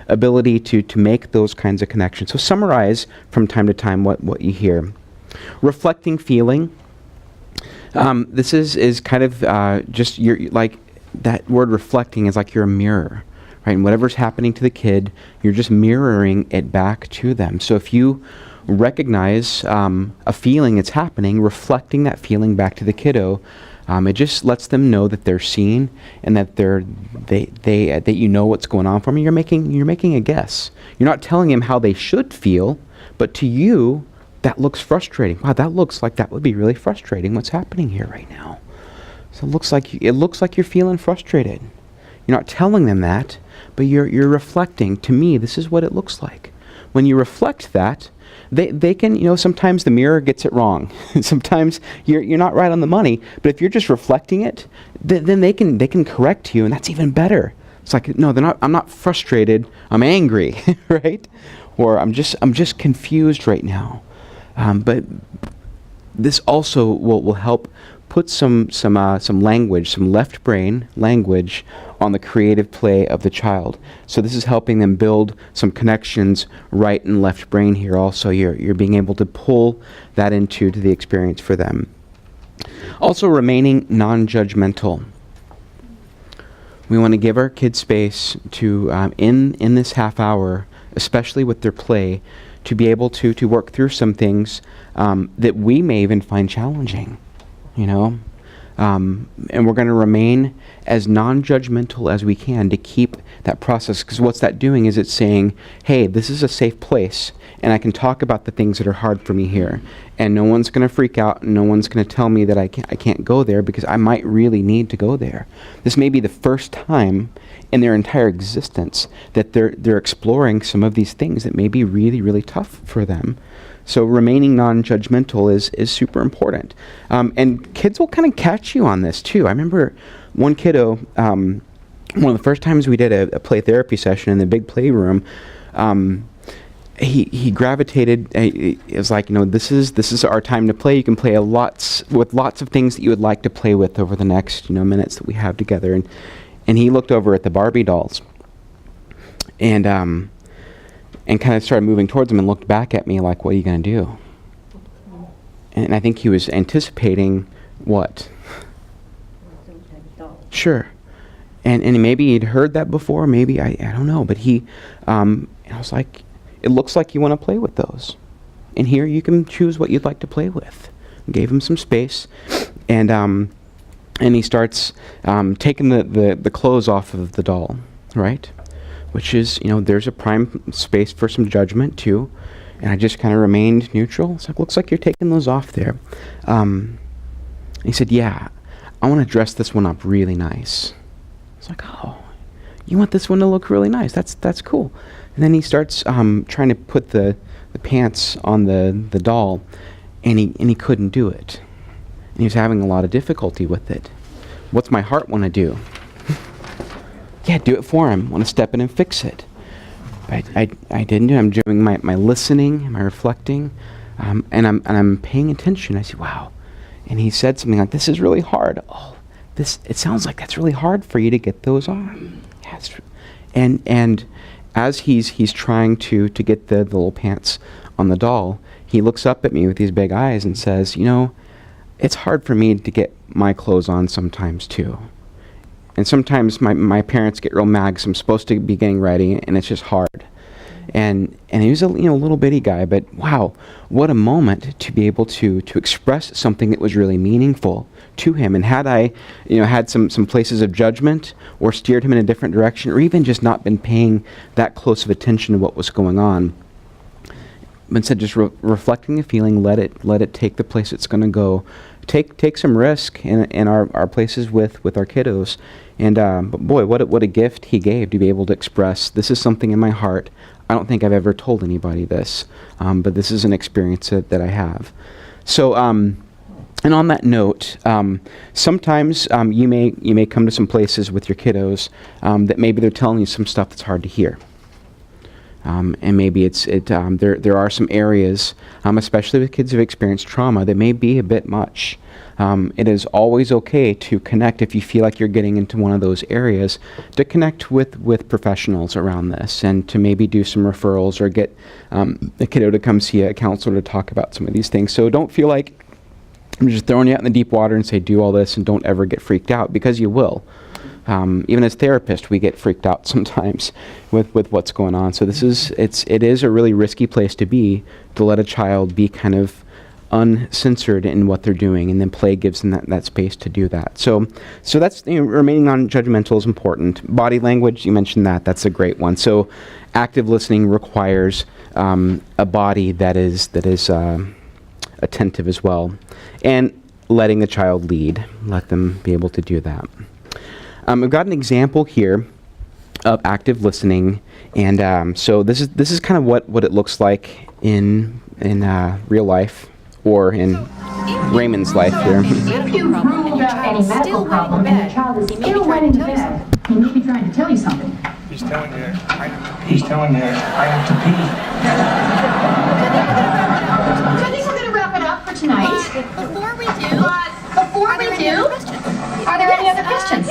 ability to make those kinds of connections. So summarize from time to time what you hear. Reflecting feeling. This is kind of just that word reflecting is like you're a mirror, right? And whatever's happening to the kid, you're just mirroring it back to them. So if you recognize a feeling that's happening, reflecting that feeling back to the kiddo, it just lets them know that they're seen, and that that you know what's going on for them. You're making a guess. You're not telling them how they should feel, but to you, that looks frustrating. Wow, that looks like that would be really frustrating. What's happening here right now? So it looks like you're feeling frustrated. You're not telling them that, but you're reflecting. To me, this is what it looks like. When you reflect that, they can, sometimes the mirror gets it wrong. Sometimes you're not right on the money, but if you're just reflecting it, then they can correct you, and that's even better. It's like, no, I'm not frustrated, I'm angry, right? Or I'm just confused right now. But this also will help put some language, some left brain language on the creative play of the child. So this is helping them build some connections right and left brain here also. You're being able to pull that into the experience for them. Also, remaining non-judgmental. We want to give our kids space to, in this half hour, especially with their play, to be able to work through some things that we may even find challenging, and we're going to remain as non-judgmental as we can to keep that process, because what's that doing is it's saying, hey, this is a safe place, and I can talk about the things that are hard for me here, and no one's going to freak out, and no one's going to tell me that I can't go there, because I might really need to go there. This may be the first time in their entire existence that they're exploring some of these things that may be really, really tough for them. So remaining non-judgmental is super important. And kids will kind of catch you on this too. I remember one kiddo, one of the first times we did a play therapy session in the big playroom, he gravitated. It was like, this is our time to play. You can play lots of things that you would like to play with over the next minutes that we have together. And he looked over at the Barbie dolls, and kind of started moving towards them and looked back at me like, "What are you gonna do?" And I think he was anticipating what? Sure. And maybe he'd heard that before. Maybe I don't know. But and I was like, "It looks like you want to play with those, and here you can choose what you'd like to play with." Gave him some space, and he starts taking the clothes off of the doll, right? Which is, there's a prime space for some judgment too. And I just kind of remained neutral. It's like, "Looks like you're taking those off there." He said, "Yeah, I want to dress this one up really nice." It's like, "Oh, you want this one to look really nice? That's cool." And then he starts trying to put the pants on the doll, and he couldn't do it. And he was having a lot of difficulty with it. What's my heart want to do? Yeah, do it for him. Want to step in and fix it. But I didn't do it. I'm doing my listening, my reflecting, and I'm paying attention. I said, "Wow." And he said something like, "This is really hard." "Oh, it sounds like that's really hard for you to get those on." Yes. And as he's trying to get the little pants on the doll, he looks up at me with these big eyes and says, "It's hard for me to get my clothes on sometimes too. And sometimes my parents get real mad 'cause I'm supposed to be getting ready, and it's just hard." And he was a little bitty guy, but wow, what a moment to be able to express something that was really meaningful to him. And had I had some places of judgment or steered him in a different direction, or even just not been paying that close of attention to what was going on, instead just reflecting the feeling, let it take the place it's going to go. Take some risk in our places with our kiddos. And but boy, what a gift he gave to be able to express, "This is something in my heart. I don't think I've ever told anybody this, but this is an experience that I have." So, and on that note, sometimes you may come to some places with your kiddos that maybe they're telling you some stuff that's hard to hear. And maybe there are some areas, especially with kids who've experienced trauma, that may be a bit much. It is always okay to connect if you feel like you're getting into one of those areas, to connect with professionals around this, and to maybe do some referrals or get a kiddo to come see a counselor to talk about some of these things. So don't feel like I'm just throwing you out in the deep water and say, "Do all this," and don't ever get freaked out, because you will. Even as therapists, we get freaked out sometimes with what's going on. So it is a really risky place to be, to let a child be kind of uncensored in what they're doing, and then play gives them that space to do that. So that's, remaining non-judgmental is important. Body language, you mentioned that's a great one. So active listening requires a body that is attentive as well, and letting the child lead, let them be able to do that. I've got an example here of active listening, and so this is kind of what it looks like in real life, or in Raymond's life here. If you've ruled out any medical problem and your child is still wet in bed, he may be trying to tell you something. He's telling you, I have to pee. So I think we're going to wrap it up for tonight. Before we do, Are there any other questions?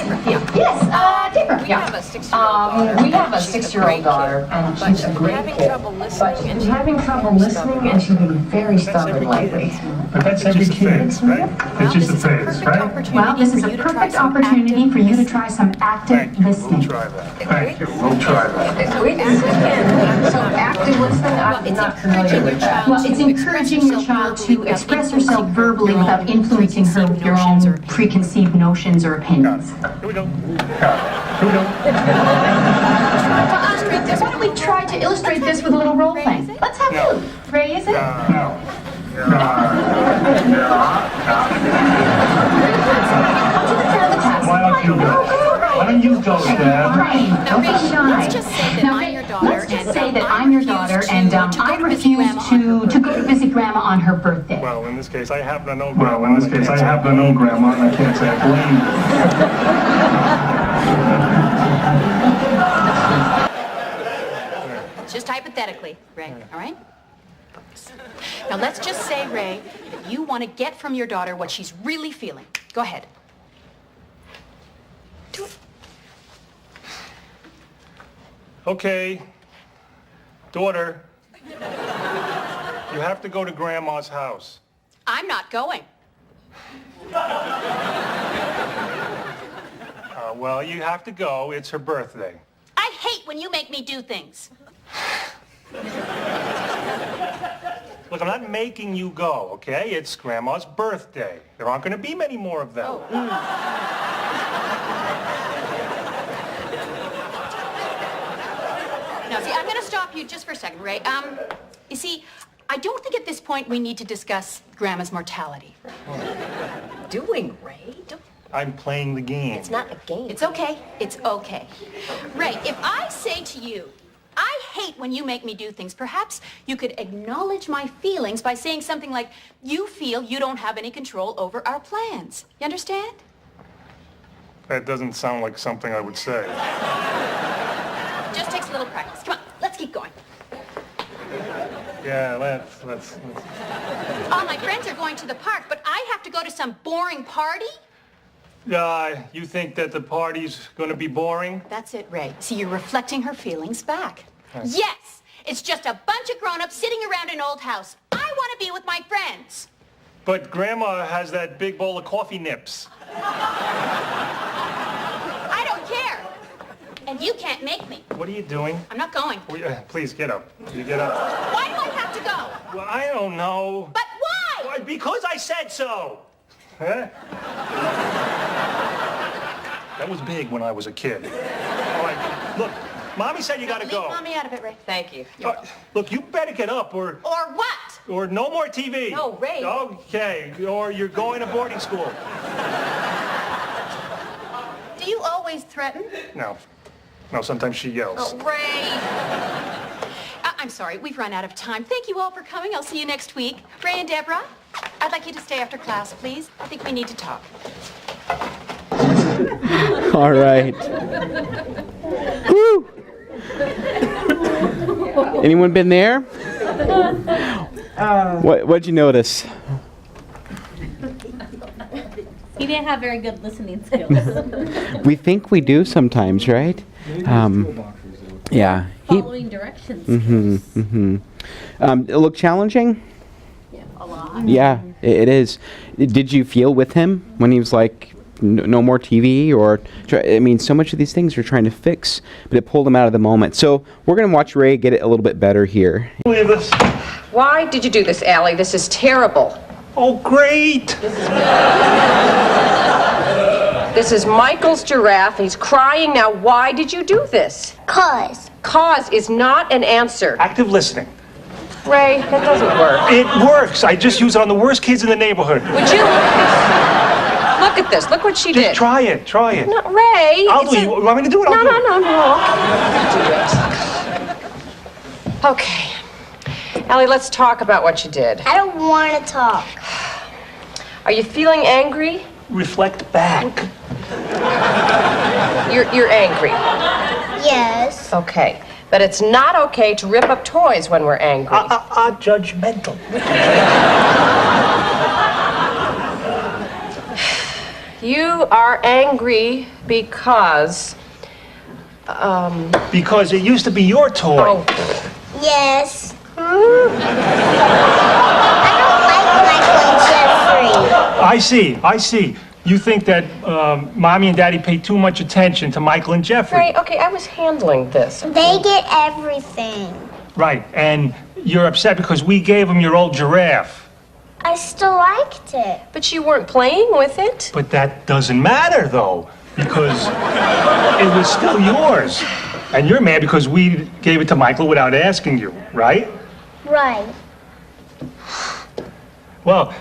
Yes, Dipper. we have a 6-year-old We have a 6-year-old daughter, and she's a great kid. But she's having trouble listening, and she's been very stubborn lately. But that's every kid, right? It's just a phase, right? Well, this is a perfect opportunity for you to try some active listening. We'll try that. Thank you, we'll try that. So active listening, I'm not familiar with that. Well, it's encouraging your child to express herself verbally without influencing her with your own preconceived notions or opinions. Here we go. Here we go. Why don't we try to illustrate this with a little role play? Let's have you. Ray, is it? No. Why don't you go? Why don't you go, Dad? Don't be shy. let's just say that I'm your daughter. Let's just say that I'm your daughter, and I refuse to go to visit Grandma on her birthday. Well, in this case, I happen to know Grandma. Well, in this case, I happen to know Grandma, and I can't say I blame you. It's just hypothetically, Ray, all right? Focus. Now, let's just say, Ray, that you want to get from your daughter what she's really feeling. Go ahead. Do it. Okay, daughter, you have to go to Grandma's house. I'm not going. Well, you have to go. It's her birthday. I hate when you make me do things. Look, I'm not making you go, okay? It's Grandma's birthday. There aren't going to be many more of them. Oh. Now, see, I'm going to stop you just for a second, Ray. You see, I don't think at this point we need to discuss Grandma's mortality. Doing, Ray? I'm playing the game. It's not a game. It's okay. It's okay. Ray, if I say to you, I hate when you make me do things, perhaps you could acknowledge my feelings by saying something like, you feel you don't have any control over our plans. You understand? That doesn't sound like something I would say. Just takes a little practice. Come on, let's keep going. Yeah, let's. All my friends are going to the park, but I have to go to some boring party? You think that the party's gonna be boring? That's it, Ray. See, you're reflecting her feelings back. Yes, it's just a bunch of grown-ups sitting around an old house. I want to be with my friends. But Grandma has that big bowl of coffee nips. I don't care. And you can't make me. What are you doing? I'm not going. Please, get up. You get up. Why do I have to go? Well, I don't know. But why? Why? Because I said so. Huh? That was big when I was a kid. All right, look, Mommy said you gotta go. Leave Mommy out of it, Ray. Thank you. Look, you better get up or... Or what? Or no more TV. No, Ray. Okay, or you're going to boarding school. Do you always threaten? No. No, sometimes she yells. Oh, Ray. I'm sorry, we've run out of time. Thank you all for coming. I'll see you next week. Ray and Deborah, I'd like you to stay after class, please. I think we need to talk. All right. Woo! Anyone been there? What'd you notice? He didn't have very good listening skills. We think we do sometimes, right? Yeah. Following directions. It looked challenging? Yeah, a lot. Yeah, it is. Did you feel with him when he was like, no more TV? Or, I mean, so much of these things you're trying to fix, but it pulled him out of the moment. So we're going to watch Ray get it a little bit better here. Why did you do this, Allie? This is terrible. Oh, great! This is Michael's giraffe. He's crying now. Why did you do this? Cause. Cause is not an answer. Active listening. Ray, that doesn't work. It works. I just use it on the worst kids in the neighborhood. Would you look at this? Look what she did. Try it. Try it. No, Ray. I'll do it. You want me to do it? No, I'll do it. Okay. Allie, let's talk about what you did. I don't want to talk. Are you feeling angry? Reflect back. You're angry. Yes. Okay. But it's not okay to rip up toys when we're angry. Judgmental. You are angry because... Because it used to be your toy. Oh. Yes. I don't like Michael and Jeffrey. I see. You think that Mommy and Daddy pay too much attention to Michael and Jeffrey. Ray, okay, I was handling this. They get everything. Right, and you're upset because we gave them your old giraffe. I still liked it. But you weren't playing with it. But that doesn't matter, though, because it was still yours. And you're mad because we gave it to Michael without asking you, right? Right. Well,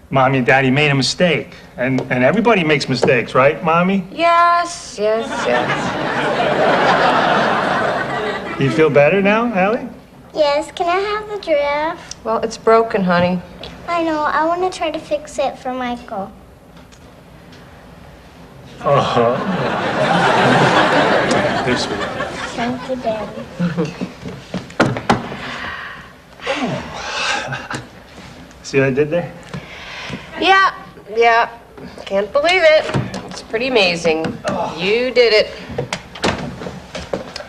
Mommy and Daddy made a mistake. And everybody makes mistakes, right, Mommy? Yes. Do you feel better now, Allie? Yes, can I have the giraffe? Well, it's broken, honey. I know, I want to try to fix it for Michael. Uh-huh. They're sweet. Thank you, Daddy. See what I did there? Yeah. Can't believe it. It's pretty amazing. You did it.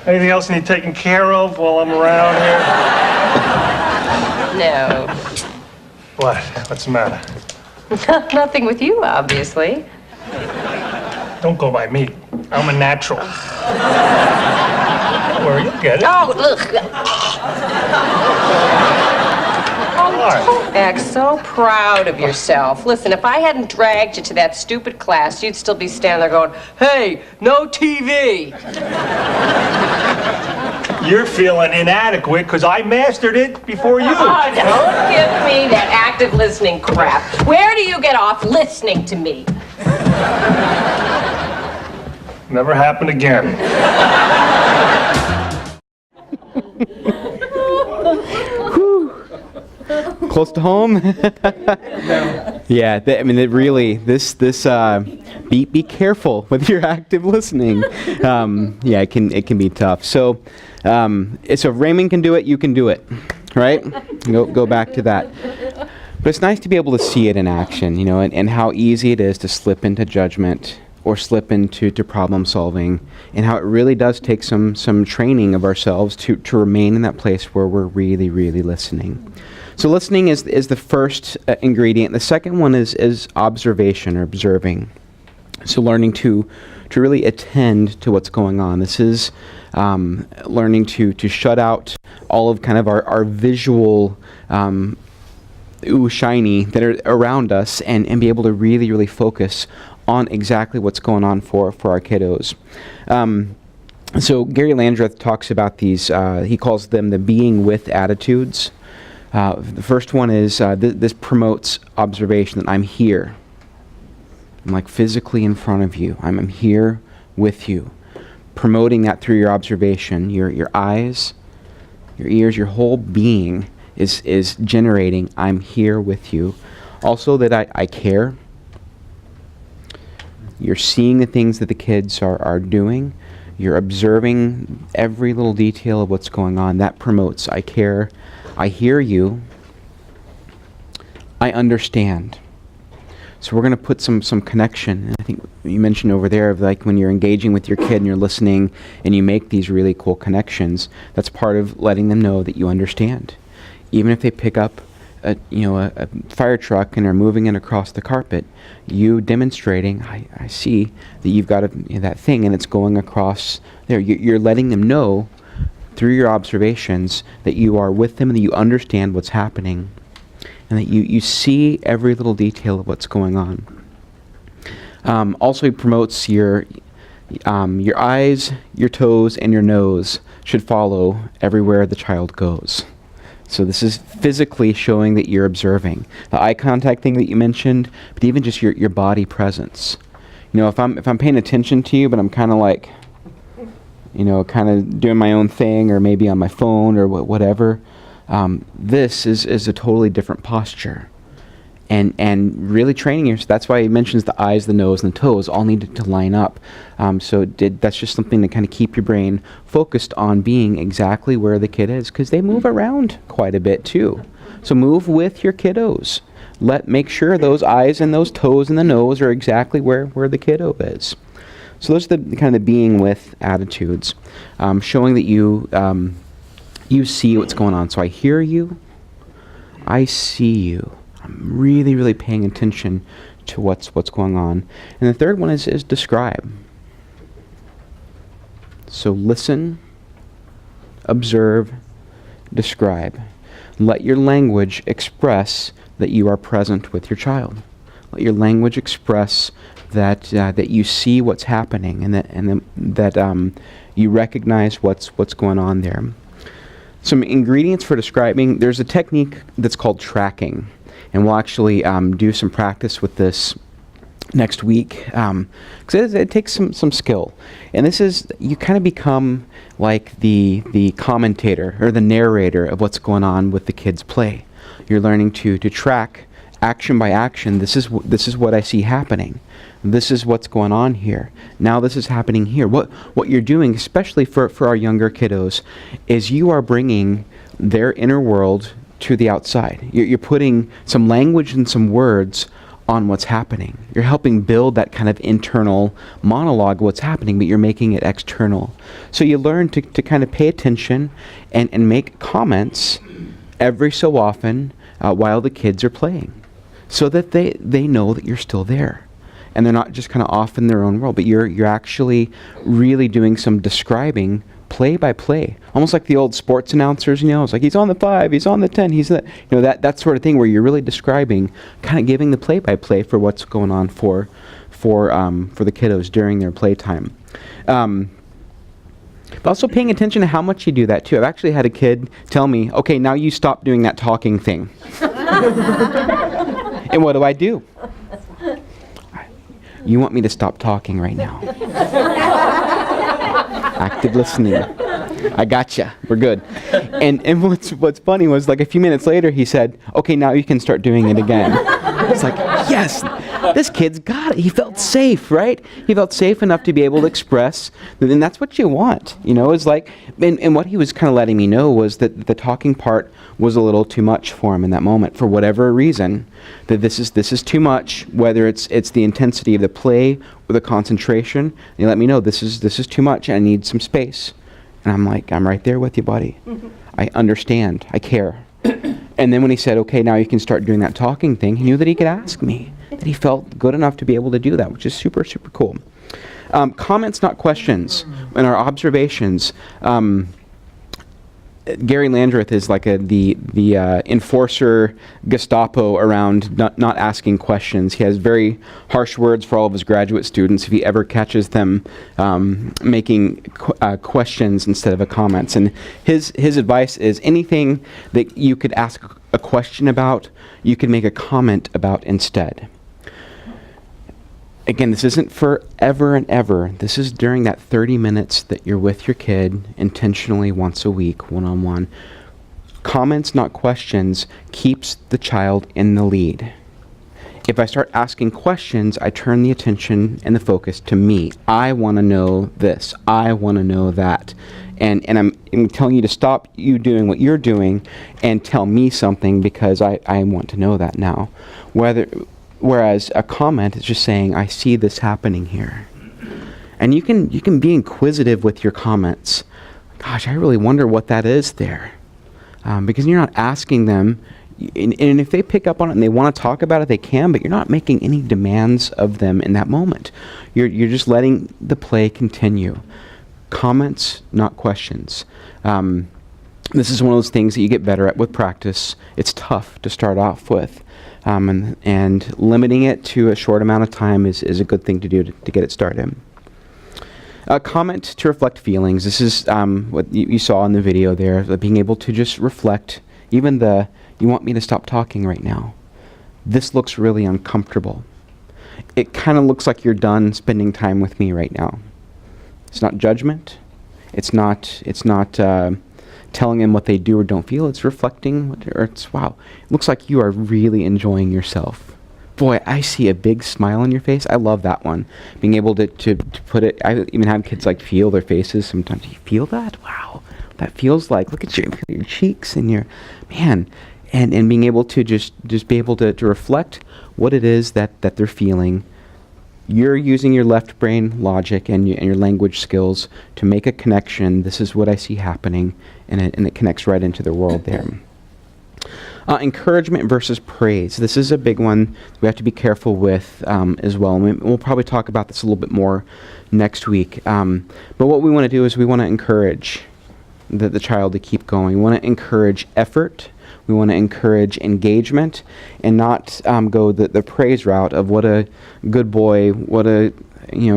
Anything else need taken care of while I'm around here? No. What? What's the matter? Nothing with you, obviously. Don't go by me. I'm a natural. Don't worry, you'll get it. Oh, look. Don't act so proud of yourself. Listen, if I hadn't dragged you to that stupid class, you'd still be standing there going, hey, no TV. You're feeling inadequate because I mastered it before you. Oh, don't give me that active listening crap. Where do you get off listening to me? Never happened again. Close to home. Yeah, I mean, it really, be careful with your active listening. Yeah, it can be tough. So if Raymond can do it, you can do it, right? Go back to that. But it's nice to be able to see it in action, and how easy it is to slip into judgment or slip into problem solving, and how it really does take some training of ourselves to remain in that place where we're really, really listening. So listening is the first ingredient. The second one is observation or observing. So learning to really attend to what's going on. This is learning to shut out all of kind of our visual shiny that are around us and be able to really, really focus on exactly what's going on for our kiddos. So Gary Landreth talks about these, he calls them the being with attitudes. The first one is this promotes observation, that I'm here. I'm like physically in front of you. I'm here with you. Promoting that through your observation, your eyes, your ears, your whole being is generating, I'm here with you. Also that I care. You're seeing the things that the kids are doing. You're observing every little detail of what's going on. That promotes, I care. I hear you. I understand. So we're going to put some connection. I think you mentioned over there of like when you're engaging with your kid and you're listening and you make these really cool connections, that's part of letting them know that you understand. Even if they pick up a fire truck and are moving it across the carpet, you demonstrating, I see that you've got that thing and it's going across there. You're letting them know through your observations that you are with them and that you understand what's happening and that you see every little detail of what's going on. Also, it promotes your eyes, your toes, and your nose should follow everywhere the child goes. So this is physically showing that you're observing. The eye contact thing that you mentioned, but even just your body presence. If I'm paying attention to you, but I'm kind of like, kind of doing my own thing, or maybe on my phone or whatever, this is a totally different posture. And really training yourself. That's why he mentions the eyes, the nose, and the toes all need to line up. That's just something to kind of keep your brain focused on being exactly where the kid is, because they move around quite a bit too. So move with your kiddos. Make sure those eyes and those toes and the nose are exactly where the kiddo is. So those are the kind of the being with attitudes, showing that you see what's going on. So I hear you, I see you. I'm really, really paying attention to what's going on. And the third one is describe. So listen, observe, describe. Let your language express that you are present with your child. Let your language express that you see what's happening and that you recognize what's going on there. Some ingredients for describing. There's a technique that's called tracking. And we'll actually do some practice with this next week, because it takes some skill. And this is, you kind of become like the commentator or the narrator of what's going on with the kids' play. You're learning to track action by action, this is what I see happening. This is what's going on here. Now this is happening here. What you're doing, especially for our younger kiddos, is you are bringing their inner world to the outside. You're putting some language and some words on what's happening. You're helping build that kind of internal monologue of what's happening, but you're making it external. So you learn to kind of pay attention and make comments every so often while the kids are playing, so that they know that you're still there. And they're not just kind of off in their own world, but you're actually really doing some describing play by play, almost like the old sports announcers. It's like, he's on the 5, he's on the 10, he's that that sort of thing, where you're really describing, kind of giving the play by play for what's going on for the kiddos during their playtime. But also paying attention to how much you do that too. I've actually had a kid tell me, okay, now you stop doing that talking thing. And what do? You want me to stop talking right now. Active listening. I gotcha. We're good. And what's funny was, like, a few minutes later he said, okay, now you can start doing it again. It's like, yes, this kid's got it. He felt safe, right? He felt safe enough to be able to express, and that's what you want, is like, and what he was kind of letting me know was that the talking part was a little too much for him in that moment, for whatever reason, that this is too much, whether it's the intensity of the play or the concentration. And he let me know, this is too much, and I need some space. And I'm like, I'm right there with you, buddy. I understand. I care. And then when he said, okay, now you can start doing that talking thing, he knew that he could ask me, that he felt good enough to be able to do that, which is super, super cool. Comments, not questions, and our observations. Gary Landreth is like the enforcer Gestapo around not asking questions. He has very harsh words for all of his graduate students if he ever catches them making questions instead of comments. And his advice is, anything that you could ask a question about, you can make a comment about instead. Again, this isn't for ever and ever. This is during that 30 minutes that you're with your kid intentionally once a week, one-on-one. Comments, not questions, keeps the child in the lead. If I start asking questions, I turn the attention and the focus to me. I want to know this. I want to know that. And I'm telling you to stop you doing what you're doing and tell me something, because I want to know that now. Whereas a comment is just saying, I see this happening here. And you can be inquisitive with your comments. Gosh, I really wonder what that is there. Because you're not asking them, and if they pick up on it and they want to talk about it, they can, but you're not making any demands of them in that moment. You're just letting the play continue. Comments, not questions. This is one of those things that you get better at with practice. It's tough to start off with. And limiting it to a short amount of time is a good thing to do to get it started. Comment to reflect feelings. This is what you saw in the video there, being able to just reflect, even you want me to stop talking right now. This looks really uncomfortable. It kind of looks like you're done spending time with me right now. It's not judgment. It's not telling them what they do or don't feel. It's reflecting, or it's, wow, it looks like you are really enjoying yourself. Boy, I see a big smile on your face. I love that one. Being able to put it, I even have kids like feel their faces sometimes. Do you feel that? Wow, that feels like, look at your cheeks and your, man, and being able to just be able to reflect what it is that they're feeling. You're using your left brain logic and your language skills to make a connection. This is what I see happening, and it connects right into the world there. Encouragement versus praise. This is a big one we have to be careful with as well. And we'll probably talk about this a little bit more next week. But what we want to do is we want to encourage the child to keep going. We want to encourage effort. We want to encourage engagement, and not go the praise route of what a good boy, what a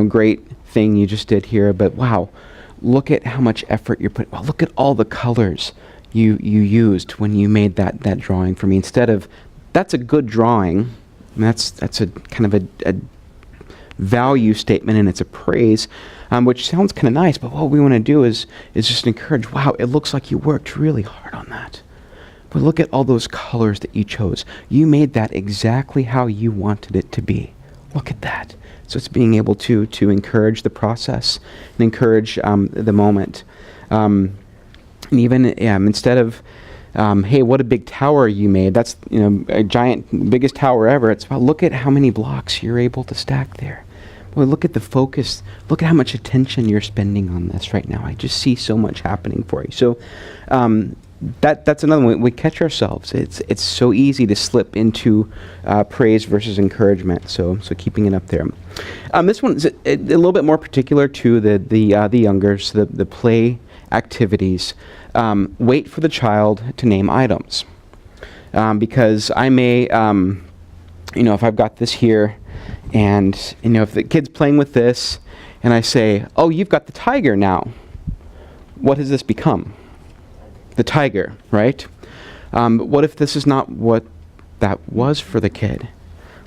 great thing you just did here. But wow, look at how much effort you're putting. Wow, look at all the colors you used when you made that drawing for me. Instead of, that's a good drawing. I mean, that's a kind of a value statement, and it's a praise, which sounds kind of nice. But what we want to do is just encourage. Wow, it looks like you worked really hard on that. But look at all those colors that you chose. You made that exactly how you wanted it to be. Look at that. So it's being able to encourage the process and encourage the moment. And even instead of, hey, what a big tower you made. That's a giant, biggest tower ever. It's about, look at how many blocks you're able to stack there. Boy, look at the focus. Look at how much attention you're spending on this right now. I just see so much happening for you. So that's another one. We catch ourselves. It's so easy to slip into praise versus encouragement. So keeping it up there. This one is a little bit more particular to the youngers, the play activities. Wait for the child to name items, because I may, if I've got this here, and if the kid's playing with this, and I say, "Oh, you've got the tiger now." What has this become? The tiger, right? But what if this is not what that was for the kid?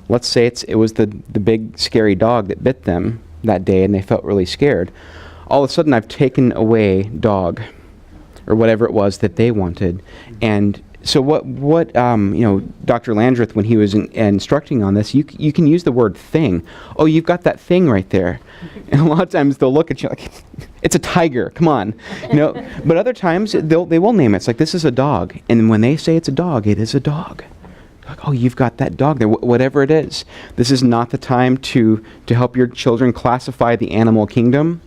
Let's say it was the big scary dog that bit them that day, and they felt really scared. All of a sudden, I've taken away dog, or whatever it was that they wanted. And so what Dr. Landreth, when he was instructing on this, you can use the word thing. Oh, you've got that thing right there. And a lot of times they'll look at you like, it's a tiger, come on. But other times they will name it. It's like, this is a dog. And when they say it's a dog, it is a dog. Like, oh, you've got that dog there, whatever it is. This is not the time to help your children classify the animal kingdom,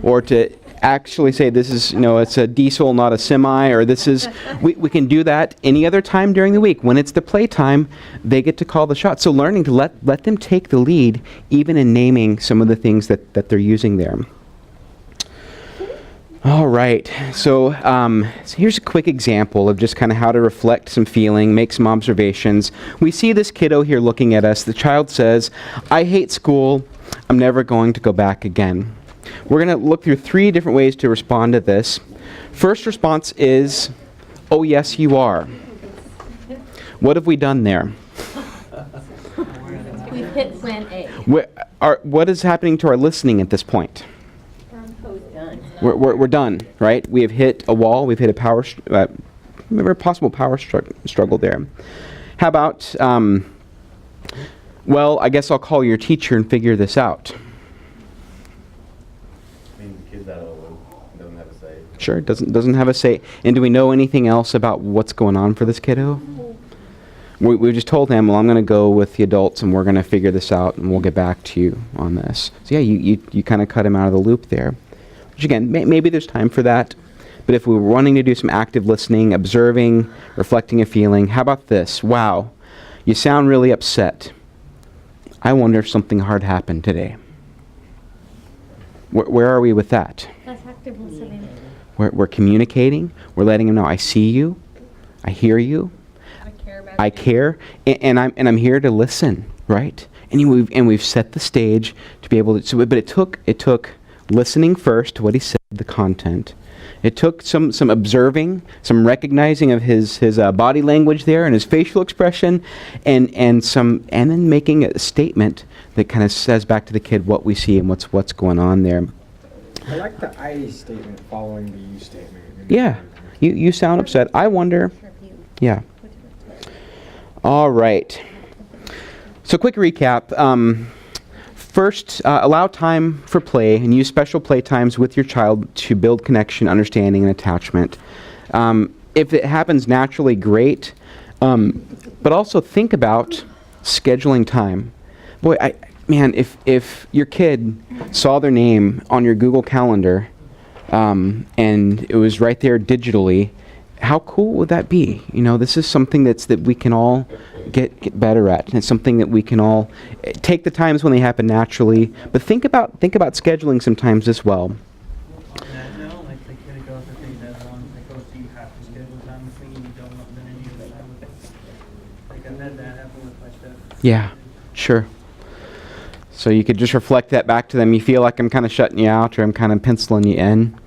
or to actually say this is, it's a diesel, not a semi, or this is, we can do that any other time during the week. When it's the playtime, they get to call the shots. So learning to let them take the lead, even in naming some of the things that they're using there. All right, so here's a quick example of just kind of how to reflect some feeling, make some observations. We see this kiddo here looking at us. The child says, "I hate school. I'm never going to go back again." We're going to look through 3 different ways to respond to this. First response is, "Oh, yes, you are." What have we done there? We've hit plan A. What is happening to our listening at this point? We're done, right? We have hit a wall. We've hit a possible power struggle there. How about, well, I guess I'll call your teacher and figure this out. Sure, doesn't have a say. And do we know anything else about what's going on for this kiddo? We just told him, well, I'm going to go with the adults and we're going to figure this out and we'll get back to you on this. So yeah, you kind of cut him out of the loop there. Which again, maybe there's time for that. But if we were wanting to do some active listening, observing, reflecting a feeling, how about this? Wow, you sound really upset. I wonder if something hard happened today. Where are we with that? That's active listening. We're communicating. We're letting him know, I see you. I hear you. I care. And I'm here to listen, right? And we've set the stage to be able to. So, but it took listening first to what he said, the content. It took some observing, some recognizing of his body language there and his facial expression, and then making a statement that kind of says back to the kid what we see and what's going on there. I like the I statement following the you statement. Yeah, you sound upset. I wonder. Yeah. All right. So quick recap. First, allow time for play and use special play times with your child to build connection, understanding, and attachment. If it happens naturally, great. But also think about scheduling time. Boy, if your kid saw their name on your Google Calendar and it was right there digitally, how cool would that be? This is something that we can all get better at, and it's something that we can all take the times when they happen naturally, but think about scheduling sometimes as well. Yeah, sure. So you could just reflect that back to them. You feel like I'm kind of shutting you out, or I'm kind of penciling you in.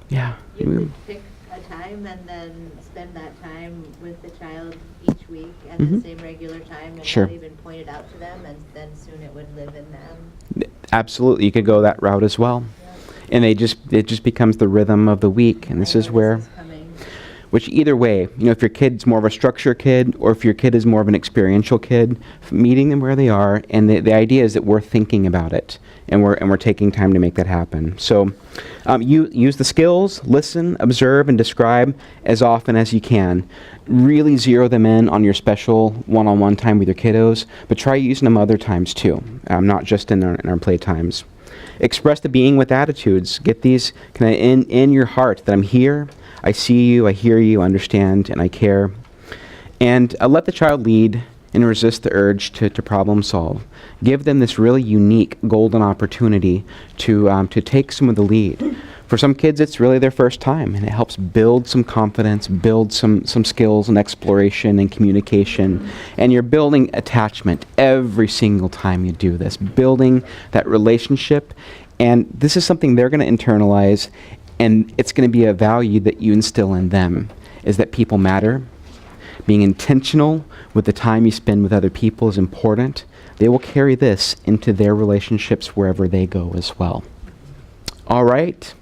Yeah. You could pick a time and then spend that time with the child each week at the same regular time, and Sure. not even point it out to them, and then soon it would live in them. Absolutely, you could go that route as well. And it just becomes the rhythm of the week, and this is where which either way, if your kid's more of a structure kid or if your kid is more of an experiential kid, meeting them where they are, and the idea is that we're thinking about it and we're taking time to make that happen. So you use the skills, listen, observe, and describe as often as you can. Really zero them in on your special one-on-one time with your kiddos, but try using them other times too, not just in our play times. Express the being with attitudes. Get these kind of in your heart that I'm here, I see you, I hear you, I understand, and I care. And let the child lead and resist the urge to problem solve. Give them this really unique golden opportunity to take some of the lead. For some kids, it's really their first time, and it helps build some confidence, build some skills and exploration and communication. And you're building attachment every single time you do this, building that relationship. And this is something they're going to internalize, and it's going to be a value that you instill in them, is that people matter. Being intentional with the time you spend with other people is important. They will carry this into their relationships wherever they go as well. All right.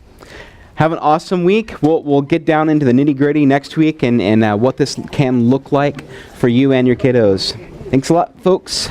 Have an awesome week. We'll get down into the nitty-gritty next week and what this can look like for you and your kiddos. Thanks a lot, folks.